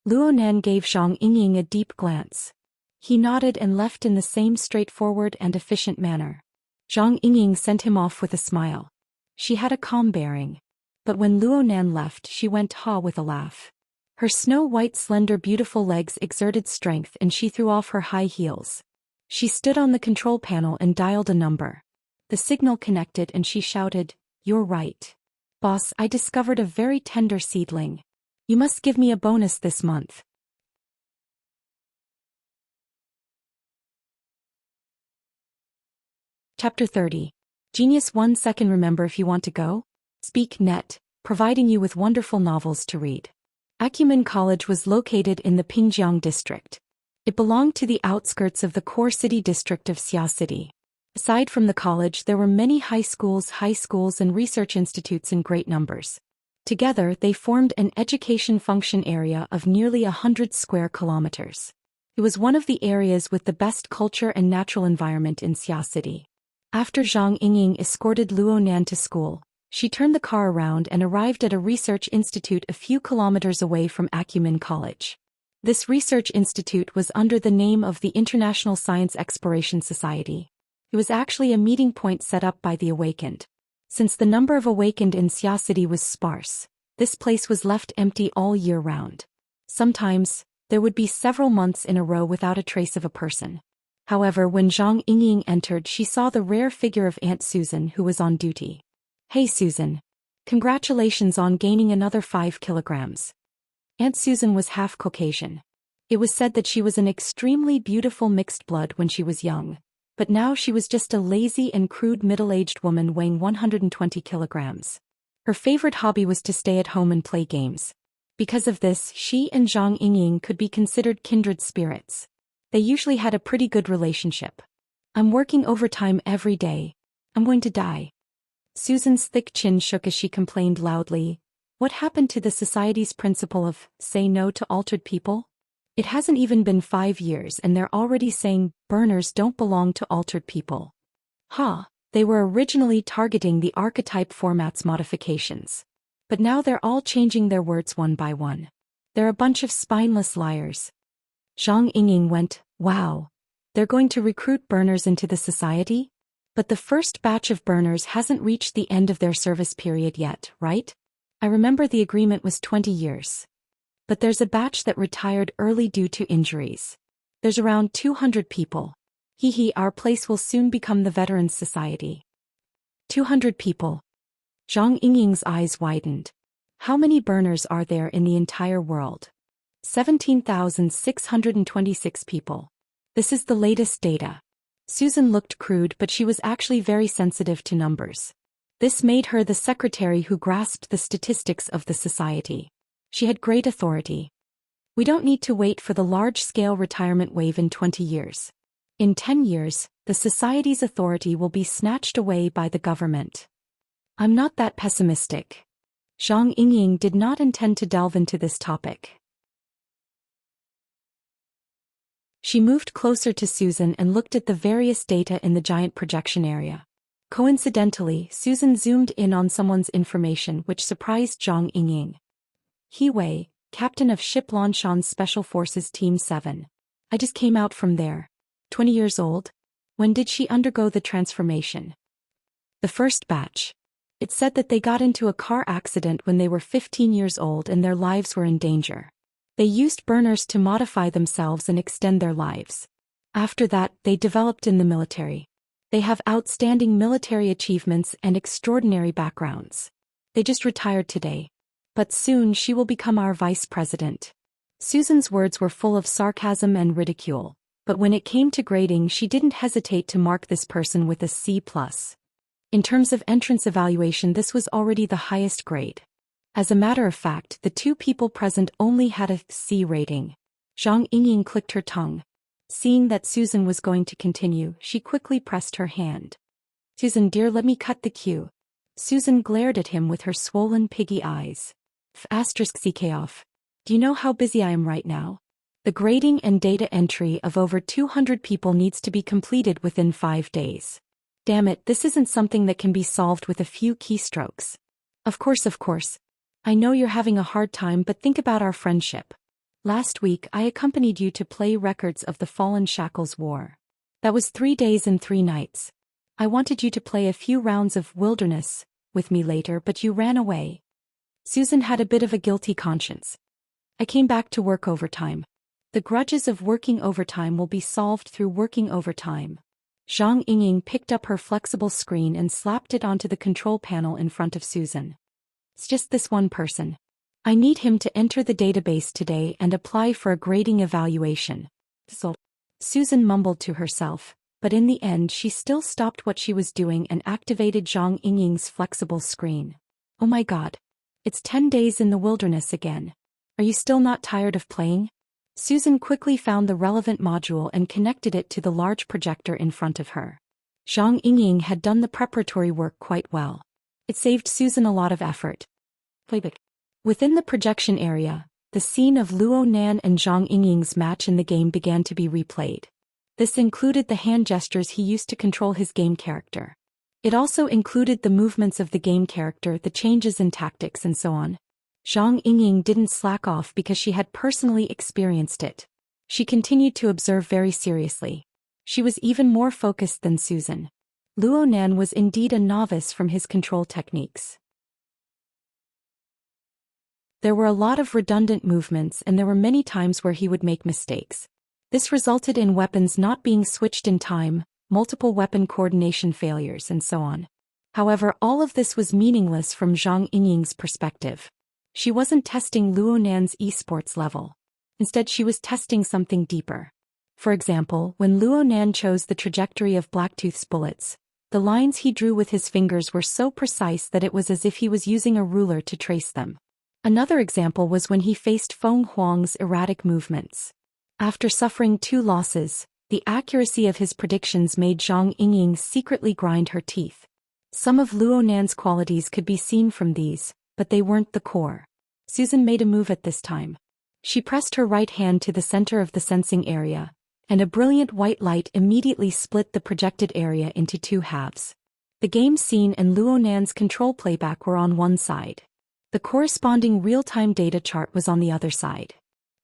Luonan gave Zhang Yingying a deep glance. He nodded and left in the same straightforward and efficient manner. Zhang Yingying sent him off with a smile. She had a calm bearing. But when Luonan left, she went ha with a laugh. Her snow-white slender beautiful legs exerted strength and she threw off her high heels. She stood on the control panel and dialed a number. The signal connected and she shouted, "You're right. Boss, I discovered a very tender seedling. You must give me a bonus this month." Chapter 30. Genius 1 second. Remember if you want to go? Speak Net, providing you with wonderful novels to read. Acumen College was located in the Pingjiang district. It belonged to the outskirts of the core city district of Xia City. Aside from the college, there were many high schools and research institutes in great numbers. Together, they formed an education function area of nearly 100 square kilometers. It was one of the areas with the best culture and natural environment in Xia City. After Zhang Yingying escorted Luonan to school, she turned the car around and arrived at a research institute a few kilometers away from Acumen College. This research institute was under the name of the International Science Exploration Society. It was actually a meeting point set up by the awakened. Since the number of awakened in Xia City was sparse, this place was left empty all year round. Sometimes, there would be several months in a row without a trace of a person. However, when Zhang Yingying entered, she saw the rare figure of Aunt Susan, who was on duty. "Hey Susan. Congratulations on gaining another 5 kilograms. Aunt Susan was half Caucasian. It was said that she was an extremely beautiful mixed blood when she was young, but now she was just a lazy and crude middle-aged woman weighing 120 kilograms. Her favorite hobby was to stay at home and play games. Because of this, she and Zhang Yingying could be considered kindred spirits. They usually had a pretty good relationship. "I'm working overtime every day. I'm going to die." Susan's thick chin shook as she complained loudly. "What happened to the society's principle of, say no to altered people? It hasn't even been 5 years and they're already saying, burners don't belong to altered people." They were originally targeting the archetype format's modifications. But now they're all changing their words one by one. They're a bunch of spineless liars. Zhang Yingying went, "Wow. They're going to recruit burners into the society? But the first batch of burners hasn't reached the end of their service period yet, right? I remember the agreement was 20 years. But there's a batch that retired early due to injuries. There's around 200 people. Our place will soon become the Veterans Society." 200 people. Zhang Yingying's eyes widened. How many burners are there in the entire world? 17,626 people. This is the latest data. Susan looked crude, but she was actually very sensitive to numbers. This made her the secretary who grasped the statistics of the society. She had great authority. "We don't need to wait for the large-scale retirement wave in 20 years. In 10 years, the society's authority will be snatched away by the government." "I'm not that pessimistic." Zhang Yingying did not intend to delve into this topic. She moved closer to Susan and looked at the various data in the giant projection area. Coincidentally, Susan zoomed in on someone's information which surprised Zhang Yingying. He Wei, captain of ship Lanshan's Special Forces Team 7. I just came out from there. 20 years old? When did she undergo the transformation? The first batch. It said that they got into a car accident when they were 15 years old and their lives were in danger. They used burners to modify themselves and extend their lives. After that, they developed in the military. They have outstanding military achievements and extraordinary backgrounds. They just retired today. But soon she will become our vice president. Susan's words were full of sarcasm and ridicule, but when it came to grading she didn't hesitate to mark this person with a C+. In terms of entrance evaluation, this was already the highest grade. As a matter of fact, the two people present only had a C rating. Zhang Yingying clicked her tongue. Seeing that Susan was going to continue, she quickly pressed her hand. Susan dear, let me cut the queue. Susan glared at him with her swollen piggy eyes. *CK off. Do you know how busy I am right now? The grading and data entry of over 200 people needs to be completed within 5 days. Damn it, this isn't something that can be solved with a few keystrokes. Of course. I know you're having a hard time, but think about our friendship. Last week I accompanied you to play Records of the Fallen Shackles War. That was 3 days and 3 nights. I wanted you to play a few rounds of Wilderness with me later, but you ran away. Susan had a bit of a guilty conscience. I came back to work overtime. The grudges of working overtime will be solved through working overtime. Zhang Yingying picked up her flexible screen and slapped it onto the control panel in front of Susan. It's just this one person. I need him to enter the database today and apply for a grading evaluation. So, Susan mumbled to herself, but in the end she still stopped what she was doing and activated Zhang Yingying's flexible screen. Oh my god. It's 10 days in the wilderness again. Are you still not tired of playing? Susan quickly found the relevant module and connected it to the large projector in front of her. Zhang Yingying had done the preparatory work quite well. It saved Susan a lot of effort. Playback. Within the projection area, the scene of Luo Nan and Zhang Yingying's match in the game began to be replayed. This included the hand gestures he used to control his game character. It also included the movements of the game character, the changes in tactics and so on. Zhang Yingying didn't slack off because she had personally experienced it. She continued to observe very seriously. She was even more focused than Susan. Luo Nan was indeed a novice from his control techniques. There were a lot of redundant movements and there were many times where he would make mistakes. This resulted in weapons not being switched in time, multiple weapon coordination failures and so on. However, all of this was meaningless from Zhang Yingying's perspective. She wasn't testing Luo Nan's esports level. Instead, she was testing something deeper. For example, when Luo Nan chose the trajectory of Blacktooth's bullets, the lines he drew with his fingers were so precise that it was as if he was using a ruler to trace them. Another example was when he faced Feng Huang's erratic movements. After suffering 2 losses, the accuracy of his predictions made Zhang Yingying secretly grind her teeth. Some of Luo Nan's qualities could be seen from these, but they weren't the core. Susan made a move at this time. She pressed her right hand to the center of the sensing area, and a brilliant white light immediately split the projected area into 2 halves. The game scene and Luo Nan's control playback were on one side. The corresponding real-time data chart was on the other side.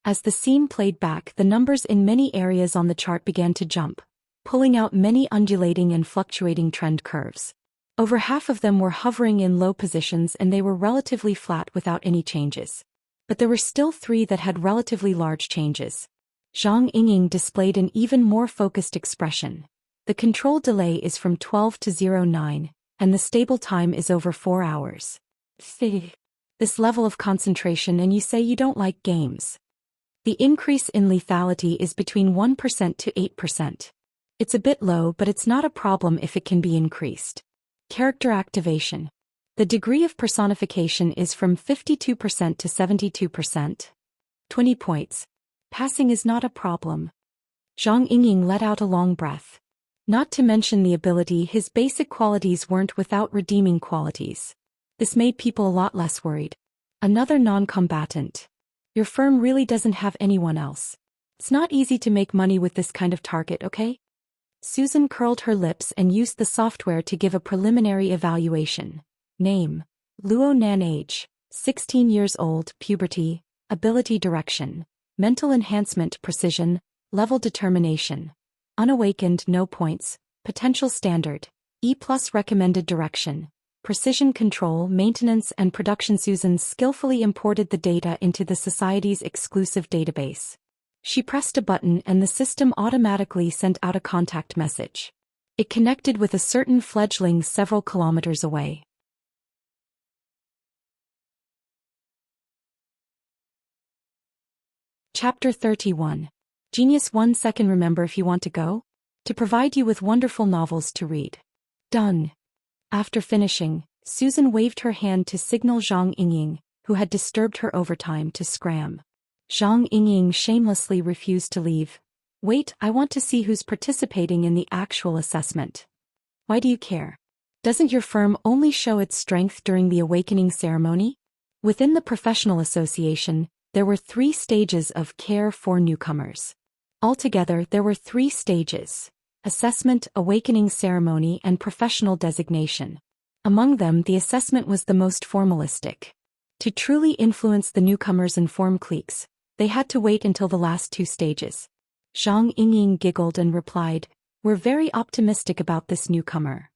As the scene played back, the numbers in many areas on the chart began to jump, pulling out many undulating and fluctuating trend curves. Over half of them were hovering in low positions and they were relatively flat without any changes. But there were still 3 that had relatively large changes. Zhang Yingying displayed an even more focused expression. The control delay is from 12 to 09, and the stable time is over 4 hours. This level of concentration, and you say you don't like games. The increase in lethality is between 1% to 8%. It's a bit low, but it's not a problem if it can be increased. Character activation. The degree of personification is from 52% to 72%. 20 points. Passing is not a problem. Zhang Yingying let out a long breath. Not to mention the ability, his basic qualities weren't without redeeming qualities. This made people a lot less worried. Another non-combatant. Your firm really doesn't have anyone else. It's not easy to make money with this kind of target, okay? Susan curled her lips and used the software to give a preliminary evaluation. Name: Luo Nan. Age: 16 years old. Puberty: ability direction, mental enhancement, precision, level determination. Unawakened, no points. Potential standard: E+. Recommended direction: precision control, maintenance and production. Susan skillfully imported the data into the Society's exclusive database. She pressed a button and the system automatically sent out a contact message. It connected with a certain fledgling several kilometers away. Chapter 31. Genius 1 second. Remember if you want to go? To provide you with wonderful novels to read. Done. After finishing, Susan waved her hand to signal Zhang Yingying, who had disturbed her overtime, to scram. Zhang Yingying shamelessly refused to leave. Wait, I want to see who's participating in the actual assessment. Why do you care? Doesn't your firm only show its strength during the awakening ceremony? Within the professional association, there were 3 stages of care for newcomers. Altogether, there were 3 stages: assessment, awakening ceremony, and professional designation. Among them, the assessment was the most formalistic. To truly influence the newcomers and form cliques, they had to wait until the last 2 stages. Zhang Yingying giggled and replied, "We're very optimistic about this newcomer."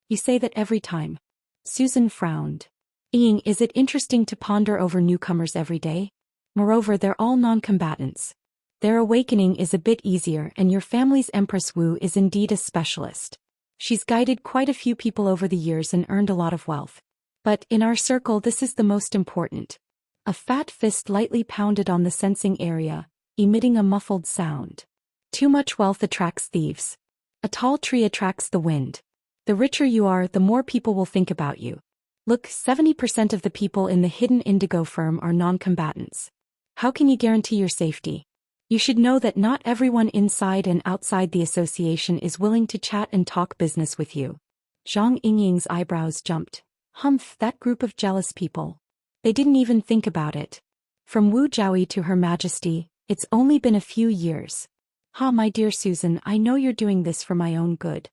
You say that every time. Susan frowned. Ying, is it interesting to ponder over newcomers every day? Moreover, they're all non-combatants. Their awakening is a bit easier, and your family's Empress Wu is indeed a specialist. She's guided quite a few people over the years and earned a lot of wealth. But in our circle, this is the most important. A fat fist lightly pounded on the sensing area, emitting a muffled sound. Too much wealth attracts thieves. A tall tree attracts the wind. The richer you are, the more people will think about you. Look, 70% of the people in the hidden indigo firm are non-combatants. How can you guarantee your safety? You should know that not everyone inside and outside the association is willing to chat and talk business with you. Zhang Yingying's eyebrows jumped. Humph, that group of jealous people. They didn't even think about it. From Wu Jiaoyi to Her Majesty, it's only been a few years. Ha, my dear Susan, I know you're doing this for my own good.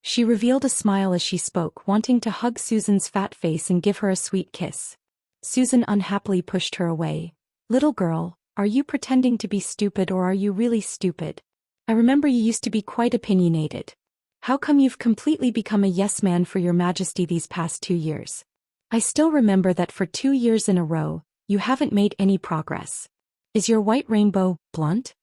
She revealed a smile as she spoke, wanting to hug Susan's fat face and give her a sweet kiss. Susan unhappily pushed her away. Little girl, are you pretending to be stupid or are you really stupid? I remember you used to be quite opinionated. How come you've completely become a yes man for Your Majesty these past 2 years? I still remember that for 2 years in a row, you haven't made any progress. Is your white rainbow blunt?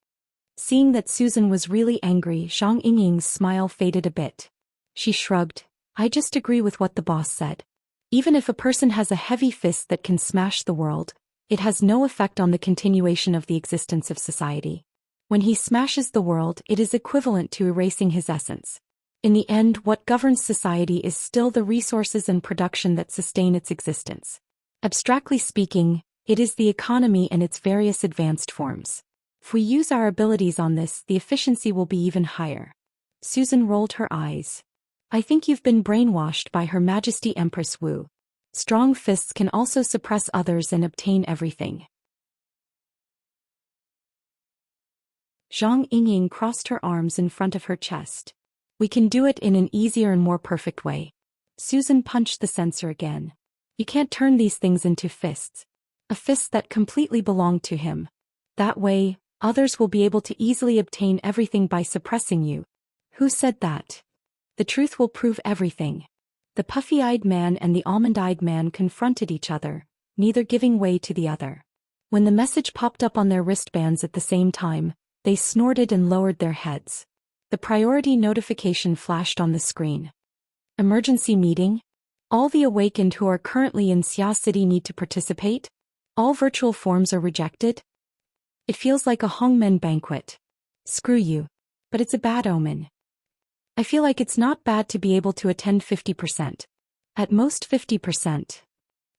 Seeing that Susan was really angry, Zhang Yingying's smile faded a bit. She shrugged. I just agree with what the boss said. Even if a person has a heavy fist that can smash the world, it has no effect on the continuation of the existence of society. When he smashes the world, it is equivalent to erasing his essence. In the end, what governs society is still the resources and production that sustain its existence. Abstractly speaking, it is the economy and its various advanced forms. If we use our abilities on this, the efficiency will be even higher. Susan rolled her eyes. I think you've been brainwashed by Her Majesty Empress Wu. Strong fists can also suppress others and obtain everything. Zhang Yingying crossed her arms in front of her chest. We can do it in an easier and more perfect way. Susan punched the sensor again. You can't turn these things into fists. A fist that completely belonged to him. That way, others will be able to easily obtain everything by suppressing you. Who said that? The truth will prove everything. The puffy-eyed man and the almond-eyed man confronted each other, neither giving way to the other. When the message popped up on their wristbands at the same time, they snorted and lowered their heads. The priority notification flashed on the screen. Emergency meeting? All the awakened who are currently in Xia City need to participate? All virtual forms are rejected? It feels like a Hongmen banquet. Screw you. But it's a bad omen. I feel like it's not bad to be able to attend 50%. At most 50%.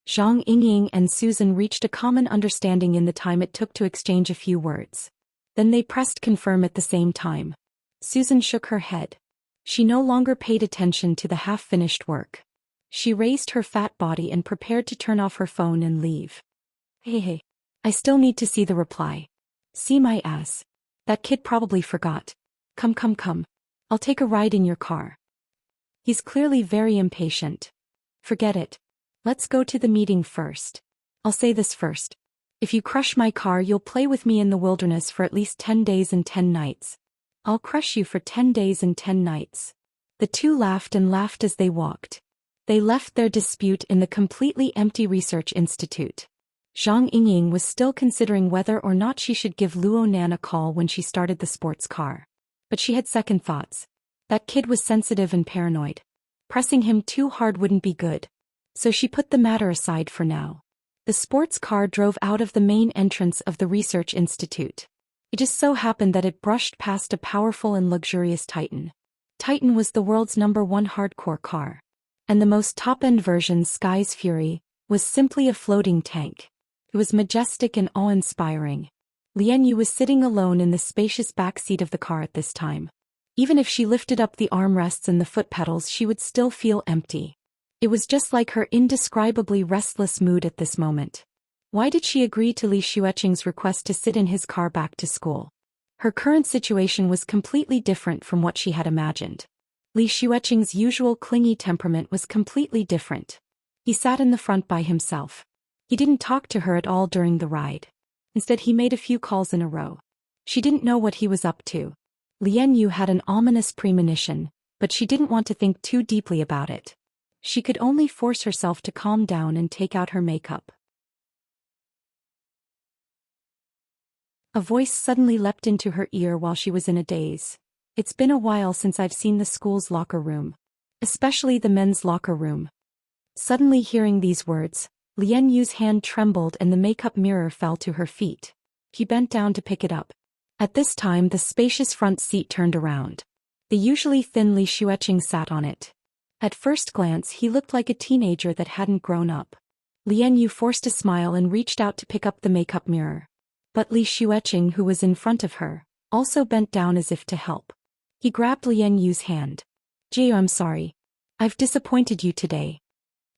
Zhang Yingying and Susan reached a common understanding in the time it took to exchange a few words. Then they pressed confirm at the same time. Susan shook her head. She no longer paid attention to the half-finished work. She raised her fat body and prepared to turn off her phone and leave. Hey, I still need to see the reply. See my ass. That kid probably forgot. Come. I'll take a ride in your car. He's clearly very impatient. Forget it. Let's go to the meeting first. I'll say this first. If you crush my car, you'll play with me in the wilderness for at least 10 days and 10 nights. I'll crush you for 10 days and 10 nights. The two laughed and laughed as they walked. They left their dispute in the completely empty research institute. Zhang Yingying was still considering whether or not she should give Luo Nan a call when she started the sports car. But she had second thoughts. That kid was sensitive and paranoid. Pressing him too hard wouldn't be good. So she put the matter aside for now. The sports car drove out of the main entrance of the research institute. It just so happened that it brushed past a powerful and luxurious Titan. Titan was the world's #1 hardcore car. And the most top-end version, Sky's Fury, was simply a floating tank. It was majestic and awe-inspiring. Lian Yu was sitting alone in the spacious back seat of the car at this time. Even if she lifted up the armrests and the foot pedals, she would still feel empty. It was just like her indescribably restless mood at this moment. Why did she agree to Li Xueqing's request to sit in his car back to school? Her current situation was completely different from what she had imagined. Li Xueqing's usual clingy temperament was completely different. He sat in the front by himself. He didn't talk to her at all during the ride. Instead, he made a few calls in a row. She didn't know what he was up to. Lian Yu had an ominous premonition, but she didn't want to think too deeply about it. She could only force herself to calm down and take out her makeup. A voice suddenly leapt into her ear while she was in a daze. It's been a while since I've seen the school's locker room. Especially the men's locker room. Suddenly hearing these words, Lian Yu's hand trembled and the makeup mirror fell to her feet. He bent down to pick it up. At this time the spacious front seat turned around. The usually thin Li Xueqing sat on it. At first glance he looked like a teenager that hadn't grown up. Lian Yu forced a smile and reached out to pick up the makeup mirror. But Li Xueqing, who was in front of her, also bent down as if to help. He grabbed Lian Yu's hand. Jiu, I'm sorry. I've disappointed you today.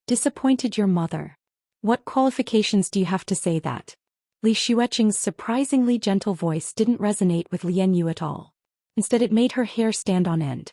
Disappointed your mother. What qualifications do you have to say that? Li Xueqing's surprisingly gentle voice didn't resonate with Lian Yu at all. Instead it made her hair stand on end.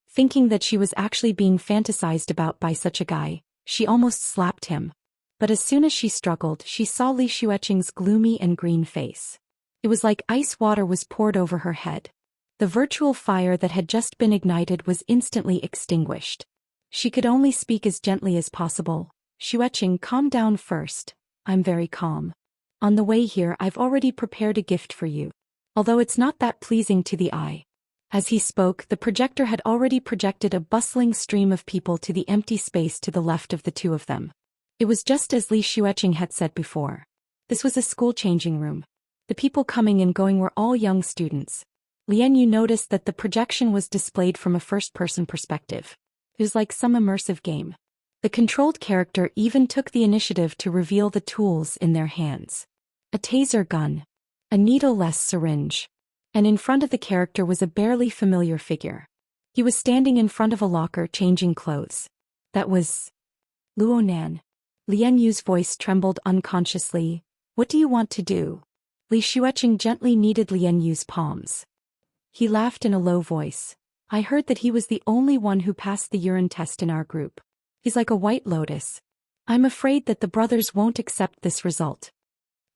Thinking that she was actually being fantasized about by such a guy, she almost slapped him. But as soon as she struggled, she saw Li Xueqing's gloomy and green face. It was like ice water was poured over her head. The virtual fire that had just been ignited was instantly extinguished. She could only speak as gently as possible. Xueqing, calm down first. I'm very calm. On the way here I've already prepared a gift for you. Although it's not that pleasing to the eye. As he spoke, the projector had already projected a bustling stream of people to the empty space to the left of the two of them. It was just as Li Xueqing had said before. This was a school changing room. The people coming and going were all young students. Lian Yu noticed that the projection was displayed from a first-person perspective. It was like some immersive game. The controlled character even took the initiative to reveal the tools in their hands. A taser gun. A needle-less syringe. And in front of the character was a barely familiar figure. He was standing in front of a locker changing clothes. That was Luo Nan. Lian Yu's voice trembled unconsciously. What do you want to do? Li Xueqing gently kneaded Lian Yu's palms. He laughed in a low voice. I heard that he was the only one who passed the urine test in our group. He's like a white lotus. I'm afraid that the brothers won't accept this result.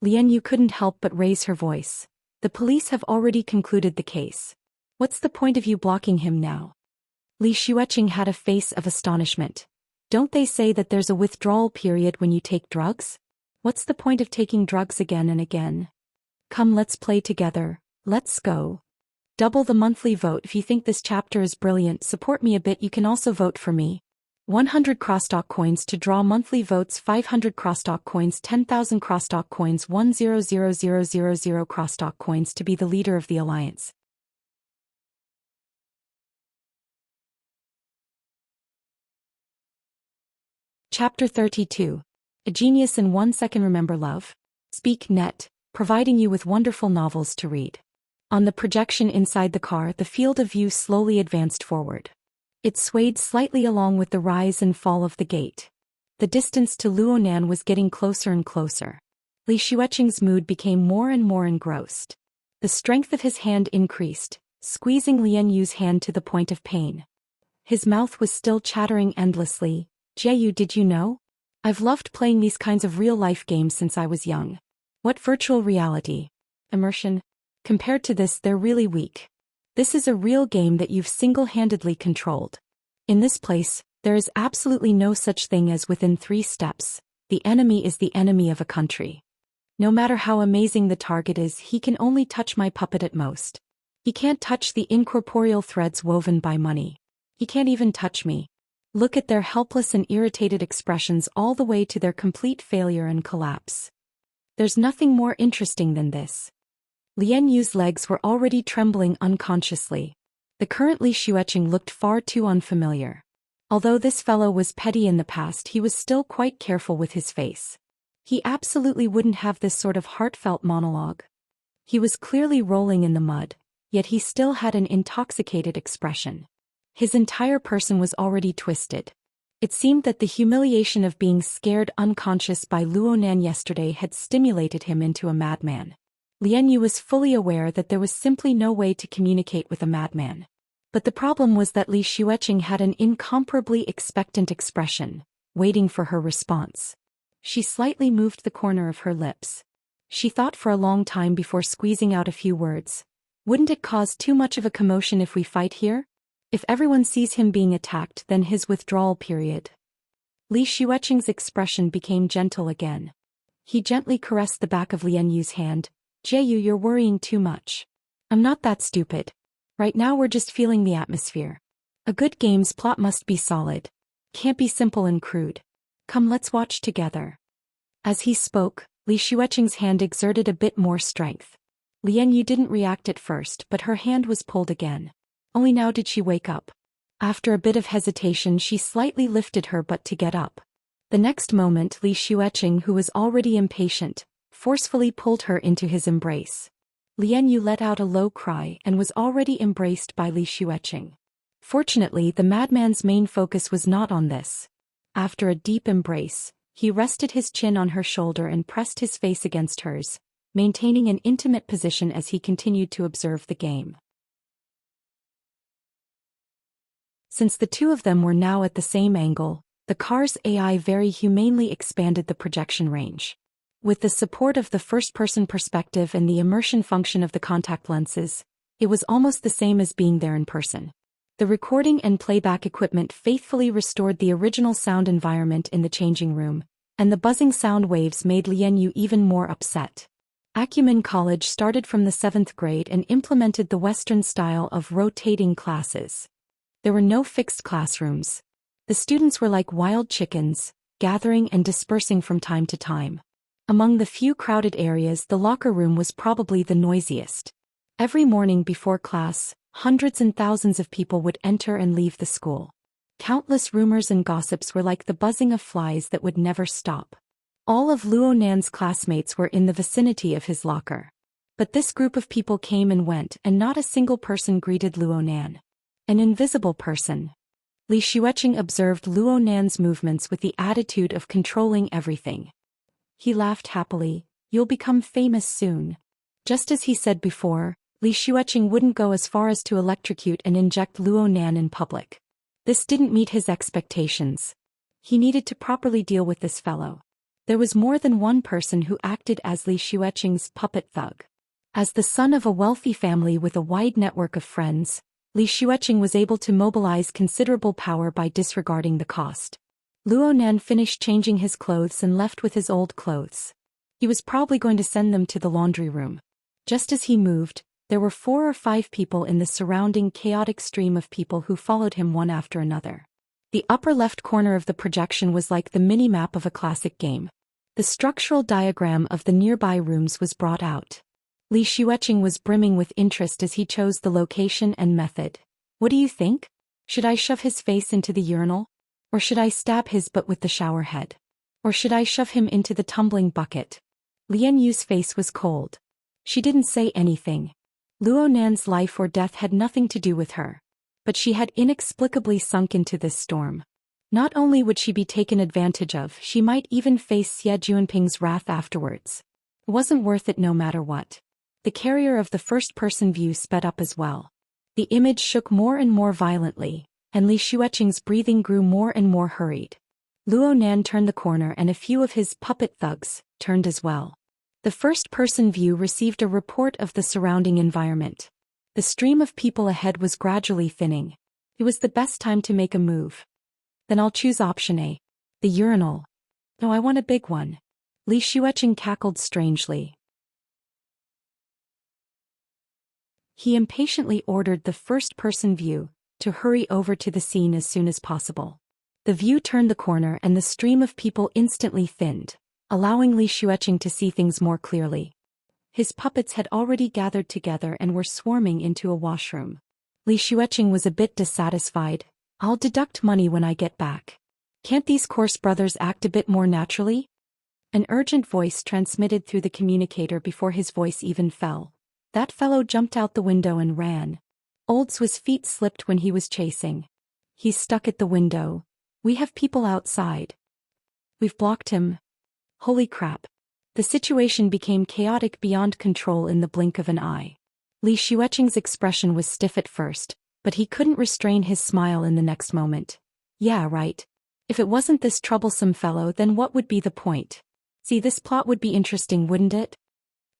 Lian Yu couldn't help but raise her voice. The police have already concluded the case. What's the point of you blocking him now? Li Xueqing had a face of astonishment. Don't they say that there's a withdrawal period when you take drugs? What's the point of taking drugs again and again? Come, let's play together. Let's go. Double the monthly vote. If you think this chapter is brilliant, support me a bit. You can also vote for me. 100 crosstalk coins to draw monthly votes, 500 crosstalk coins, 10,000 crosstalk coins, 100,000 crosstalk coins to be the leader of the alliance. Chapter 32. A Genius in 1 Second. Remember love? Speak Net, providing you with wonderful novels to read. On the projection inside the car, the field of view slowly advanced forward. It swayed slightly along with the rise and fall of the gate. The distance to Luo Nan was getting closer and closer. Li Xueqing's mood became more and more engrossed. The strength of his hand increased, squeezing Lian Yu's hand to the point of pain. His mouth was still chattering endlessly. Jieyu, did you know? I've loved playing these kinds of real-life games since I was young. What virtual reality? Immersion? Compared to this, they're really weak. This is a real game that you've single-handedly controlled. In this place, there is absolutely no such thing as within 3 steps. The enemy is the enemy of a country. No matter how amazing the target is, he can only touch my puppet at most. He can't touch the incorporeal threads woven by money. He can't even touch me. Look at their helpless and irritated expressions all the way to their complete failure and collapse. There's nothing more interesting than this. Lian Yu's legs were already trembling unconsciously. The current Li Xueqing looked far too unfamiliar. Although this fellow was petty in the past, he was still quite careful with his face. He absolutely wouldn't have this sort of heartfelt monologue. He was clearly rolling in the mud, yet he still had an intoxicated expression. His entire person was already twisted. It seemed that the humiliation of being scared unconscious by Luonan yesterday had stimulated him into a madman. Lian Yu was fully aware that there was simply no way to communicate with a madman. But the problem was that Li Xueqing had an incomparably expectant expression, waiting for her response. She slightly moved the corner of her lips. She thought for a long time before squeezing out a few words. Wouldn't it cause too much of a commotion if we fight here? If everyone sees him being attacked, then his withdrawal period. Li Xueqing's expression became gentle again. He gently caressed the back of Lian Yu's hand. Jieyu, you're worrying too much. I'm not that stupid. Right now we're just feeling the atmosphere. A good game's plot must be solid. Can't be simple and crude. Come, let's watch together. As he spoke, Li Xueqing's hand exerted a bit more strength. Lian Yu didn't react at first, but her hand was pulled again. Only now did she wake up. After a bit of hesitation, she slightly lifted her butt to get up. The next moment, Li Xueqing, who was already impatient, forcefully pulled her into his embrace. Lian Yu let out a low cry and was already embraced by Li Xueqing. Fortunately, the madman's main focus was not on this. After a deep embrace, he rested his chin on her shoulder and pressed his face against hers, maintaining an intimate position as he continued to observe the game. Since the two of them were now at the same angle, the car's AI very humanely expanded the projection range. With the support of the first-person perspective and the immersion function of the contact lenses, it was almost the same as being there in person. The recording and playback equipment faithfully restored the original sound environment in the changing room, and the buzzing sound waves made Lian Yu even more upset. Acumen College started from the 7th grade and implemented the Western style of rotating classes. There were no fixed classrooms. The students were like wild chickens, gathering and dispersing from time to time. Among the few crowded areas, the locker room was probably the noisiest. Every morning before class, hundreds and thousands of people would enter and leave the school. Countless rumors and gossips were like the buzzing of flies that would never stop. All of Luonan's classmates were in the vicinity of his locker. But this group of people came and went, and not a single person greeted Luonan. An invisible person. Li Xueqing observed Luonan's movements with the attitude of controlling everything. He laughed happily. You'll become famous soon. Just as he said before, Li Xueqing wouldn't go as far as to electrocute and inject Luonan in public. This didn't meet his expectations. He needed to properly deal with this fellow. There was more than one person who acted as Li Xueqing's puppet thug. As the son of a wealthy family with a wide network of friends, Li Xueqing was able to mobilize considerable power by disregarding the cost. Luonan finished changing his clothes and left with his old clothes. He was probably going to send them to the laundry room. Just as he moved, there were 4 or 5 people in the surrounding chaotic stream of people who followed him one after another. The upper left corner of the projection was like the mini-map of a classic game. The structural diagram of the nearby rooms was brought out. Li Xueqing was brimming with interest as he chose the location and method. What do you think? Should I shove his face into the urinal? Or should I stab his butt with the shower head? Or should I shove him into the tumbling bucket? Lian Yu's face was cold. She didn't say anything. Luonan's life or death had nothing to do with her. But she had inexplicably sunk into this storm. Not only would she be taken advantage of, she might even face Xie Juanping's wrath afterwards. It wasn't worth it no matter what. The carrier of the first-person view sped up as well. The image shook more and more violently, and Li Xueqing's breathing grew more and more hurried. Luo Nan turned the corner and a few of his puppet thugs turned as well. The first-person view received a report of the surrounding environment. The stream of people ahead was gradually thinning. It was the best time to make a move. Then I'll choose option A. The urinal. No, I want a big one. Li Xueqing cackled strangely. He impatiently ordered the first-person view to hurry over to the scene as soon as possible. The view turned the corner and the stream of people instantly thinned, allowing Li Xueqing to see things more clearly. His puppets had already gathered together and were swarming into a washroom. Li Xueqing was a bit dissatisfied. I'll deduct money when I get back. Can't these coarse brothers act a bit more naturally? An urgent voice transmitted through the communicator before his voice even fell. That fellow jumped out the window and ran. Old Zhu's feet slipped when he was chasing. He's stuck at the window. We have people outside. We've blocked him. Holy crap. The situation became chaotic beyond control in the blink of an eye. Li Xueqing's expression was stiff at first, but he couldn't restrain his smile in the next moment. Yeah, right. If it wasn't this troublesome fellow, then what would be the point? See, this plot would be interesting, wouldn't it?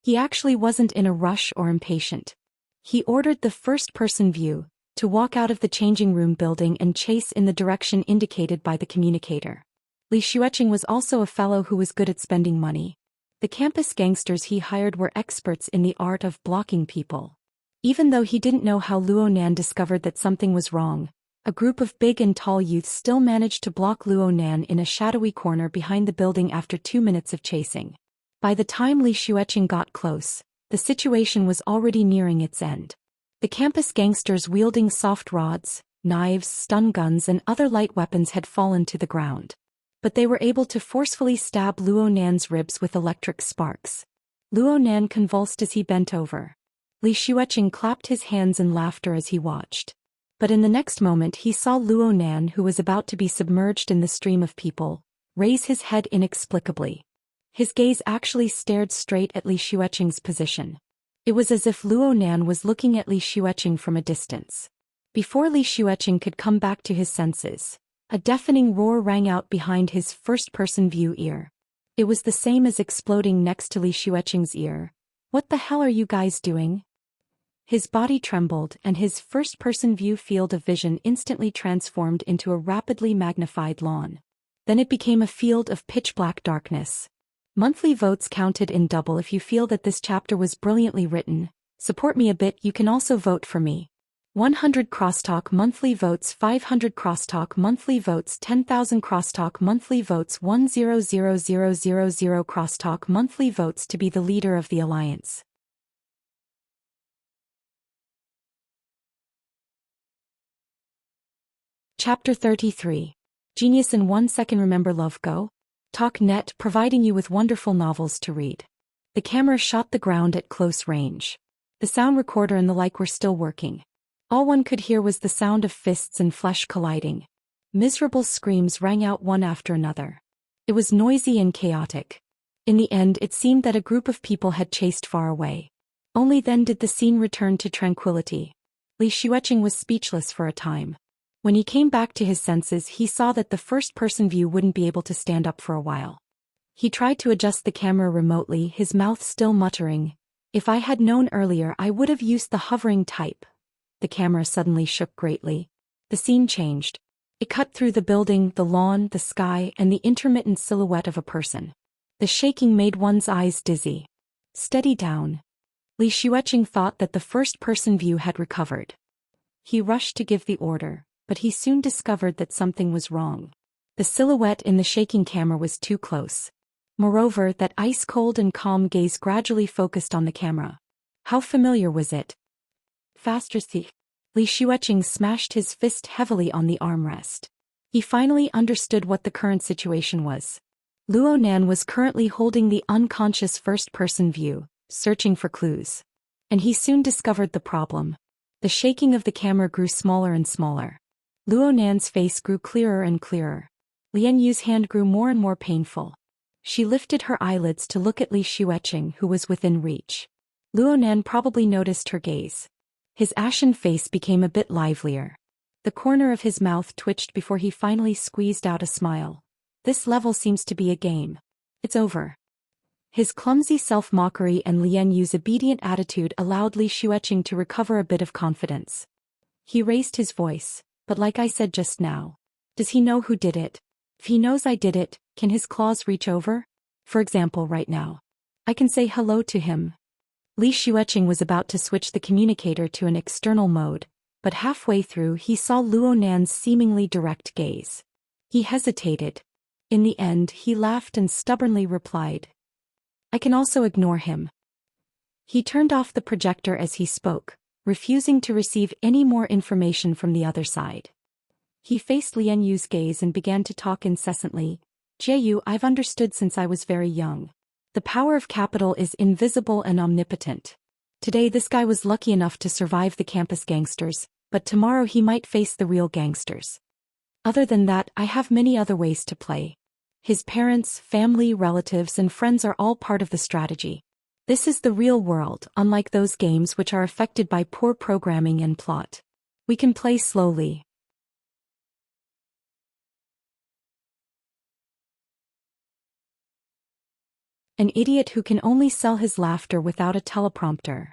He actually wasn't in a rush or impatient. He ordered the first-person view to walk out of the changing room building and chase in the direction indicated by the communicator. Li Xueqing was also a fellow who was good at spending money. The campus gangsters he hired were experts in the art of blocking people. Even though he didn't know how Luo Nan discovered that something was wrong, a group of big and tall youths still managed to block Luo Nan in a shadowy corner behind the building after 2 minutes of chasing. By the time Li Xueqing got close, the situation was already nearing its end. The campus gangsters wielding soft rods, knives, stun guns and other light weapons had fallen to the ground. But they were able to forcefully stab Luo Nan's ribs with electric sparks. Luo Nan convulsed as he bent over. Li Xueqing clapped his hands in laughter as he watched. But in the next moment he saw Luo Nan, who was about to be submerged in the stream of people, raise his head inexplicably. His gaze actually stared straight at Li Xueqing's position. It was as if Luo Nan was looking at Li Xueqing from a distance. Before Li Xueqing could come back to his senses, a deafening roar rang out behind his first-person view ear. It was the same as exploding next to Li Xueqing's ear. What the hell are you guys doing? His body trembled and his first-person view field of vision instantly transformed into a rapidly magnified lawn. Then it became a field of pitch-black darkness. Monthly votes counted in double. If you feel that this chapter was brilliantly written, support me a bit. You can also vote for me. 100 crosstalk monthly votes, 500 crosstalk monthly votes, 10,000 crosstalk monthly votes, 100,000 crosstalk monthly votes to be the leader of the alliance. Chapter 33. Genius in 1 second. Remember Love Go? Talk.net, providing you with wonderful novels to read. The camera shot the ground at close range. The sound recorder and the like were still working. All one could hear was the sound of fists and flesh colliding. Miserable screams rang out one after another. It was noisy and chaotic. In the end, it seemed that a group of people had chased far away. Only then did the scene return to tranquility. Li Xueqing was speechless for a time. When he came back to his senses, he saw that the first-person view wouldn't be able to stand up for a while. He tried to adjust the camera remotely, his mouth still muttering, "If I had known earlier, I would have used the hovering type." The camera suddenly shook greatly. The scene changed. It cut through the building, the lawn, the sky, and the intermittent silhouette of a person. The shaking made one's eyes dizzy. Steady down. Li Xueqing thought that the first-person view had recovered. He rushed to give the order, but he soon discovered that something was wrong. The silhouette in the shaking camera was too close. Moreover, that ice-cold and calm gaze gradually focused on the camera. How familiar was it? Faster, see. Li Xueqing smashed his fist heavily on the armrest. He finally understood what the current situation was. Luo Nan was currently holding the unconscious first-person view, searching for clues. And he soon discovered the problem. The shaking of the camera grew smaller and smaller. Luo Nan's face grew clearer and clearer. Lian Yu's hand grew more and more painful. She lifted her eyelids to look at Li Xueqing, who was within reach. Luo Nan probably noticed her gaze. His ashen face became a bit livelier. The corner of his mouth twitched before he finally squeezed out a smile. This level seems to be a game. It's over. His clumsy self-mockery and Lian Yu's obedient attitude allowed Li Xueqing to recover a bit of confidence. He raised his voice, but like I said just now, does he know who did it? If he knows I did it, can his claws reach over? For example, right now. I can say hello to him. Li Xueqing was about to switch the communicator to an external mode, but halfway through he saw Luo Nan's seemingly direct gaze. He hesitated. In the end, he laughed and stubbornly replied, I can also ignore him. He turned off the projector as he spoke, refusing to receive any more information from the other side. He faced Lian Yu's gaze and began to talk incessantly. Jie, I've understood since I was very young. The power of capital is invisible and omnipotent. Today this guy was lucky enough to survive the campus gangsters, but tomorrow he might face the real gangsters. Other than that, I have many other ways to play. His parents, family, relatives, and friends are all part of the strategy. This is the real world, unlike those games which are affected by poor programming and plot. We can play slowly. An idiot who can only sell his laughter without a teleprompter.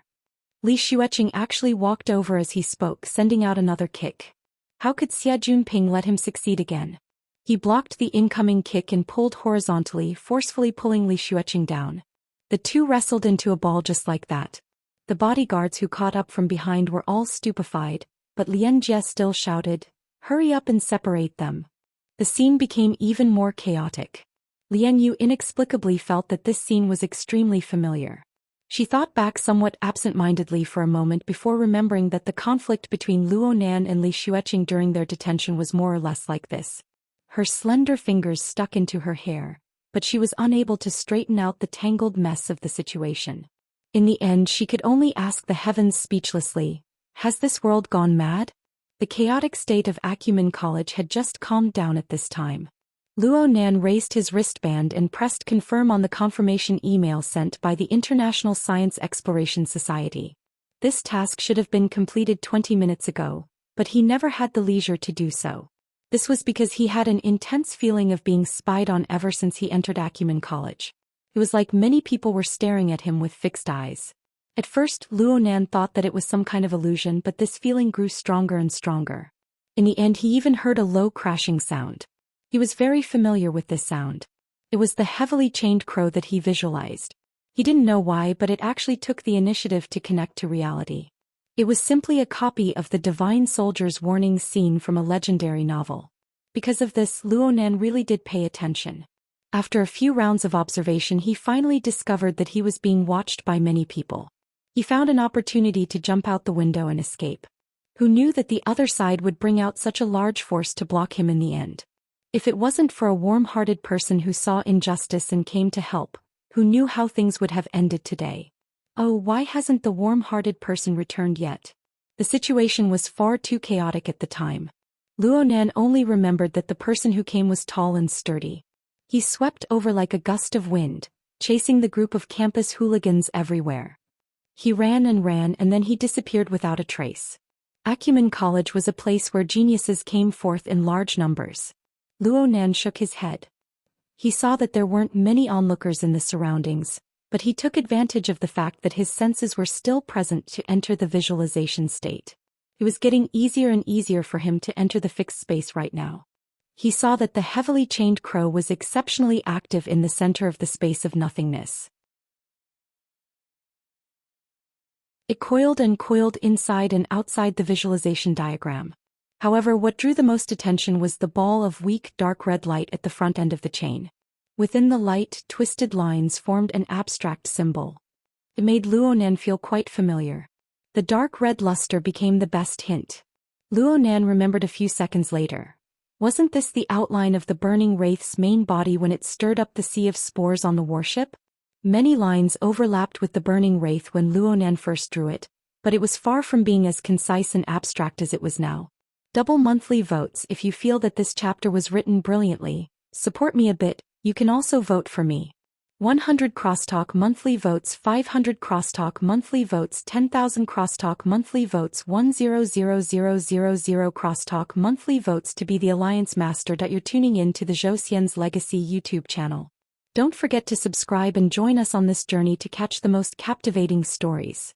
Li Xueqing actually walked over as he spoke, sending out another kick. How could Xia Junping let him succeed again? He blocked the incoming kick and pulled horizontally, forcefully pulling Li Xueqing down. The two wrestled into a ball just like that. The bodyguards who caught up from behind were all stupefied, but Lian Jie still shouted, hurry up and separate them. The scene became even more chaotic. Lian Yu inexplicably felt that this scene was extremely familiar. She thought back somewhat absent-mindedly for a moment before remembering that the conflict between Luo Nan and Li Xueqing during their detention was more or less like this. Her slender fingers stuck into her hair, but she was unable to straighten out the tangled mess of the situation. In the end, she could only ask the heavens speechlessly, has this world gone mad? The chaotic state of Acumen College had just calmed down at this time. Luo Nan raised his wristband and pressed confirm on the confirmation email sent by the International Science Exploration Society. This task should have been completed 20 minutes ago, but he never had the leisure to do so. This was because he had an intense feeling of being spied on ever since he entered Acumen College. It was like many people were staring at him with fixed eyes. At first, Luo Nan thought that it was some kind of illusion, but this feeling grew stronger and stronger. In the end, he even heard a low crashing sound. He was very familiar with this sound. It was the heavily chained crow that he visualized. He didn't know why, but it actually took the initiative to connect to reality. It was simply a copy of the Divine Soldier's warning scene from a legendary novel. Because of this, Luo Nan really did pay attention. After a few rounds of observation, he finally discovered that he was being watched by many people. He found an opportunity to jump out the window and escape. Who knew that the other side would bring out such a large force to block him in the end? If it wasn't for a warm-hearted person who saw injustice and came to help, who knew how things would have ended today? Oh, why hasn't the warm-hearted person returned yet? The situation was far too chaotic at the time. Luo Nan only remembered that the person who came was tall and sturdy. He swept over like a gust of wind, chasing the group of campus hooligans everywhere. He ran and then he disappeared without a trace. Acumen College was a place where geniuses came forth in large numbers. Luo Nan shook his head. He saw that there weren't many onlookers in the surroundings, but he took advantage of the fact that his senses were still present to enter the visualization state. It was getting easier and easier for him to enter the fixed space right now. He saw that the heavily chained crow was exceptionally active in the center of the space of nothingness. It coiled and coiled inside and outside the visualization diagram. However, what drew the most attention was the ball of weak dark red light at the front end of the chain. Within the light, twisted lines formed an abstract symbol. It made Luo Nan feel quite familiar. The dark red luster became the best hint. Luo Nan remembered a few seconds later. Wasn't this the outline of the burning wraith's main body when it stirred up the sea of spores on the warship? Many lines overlapped with the burning wraith when Luo Nan first drew it, but it was far from being as concise and abstract as it was now. Double monthly votes. If you feel that this chapter was written brilliantly, support me a bit, you can also vote for me. 100 crosstalk monthly votes, 500 crosstalk monthly votes, 10,000 crosstalk monthly votes, 100,000 crosstalk monthly votes to be the Alliance Master. You're tuning in to the Zhou Xian's Legacy YouTube channel. Don't forget to subscribe and join us on this journey to catch the most captivating stories.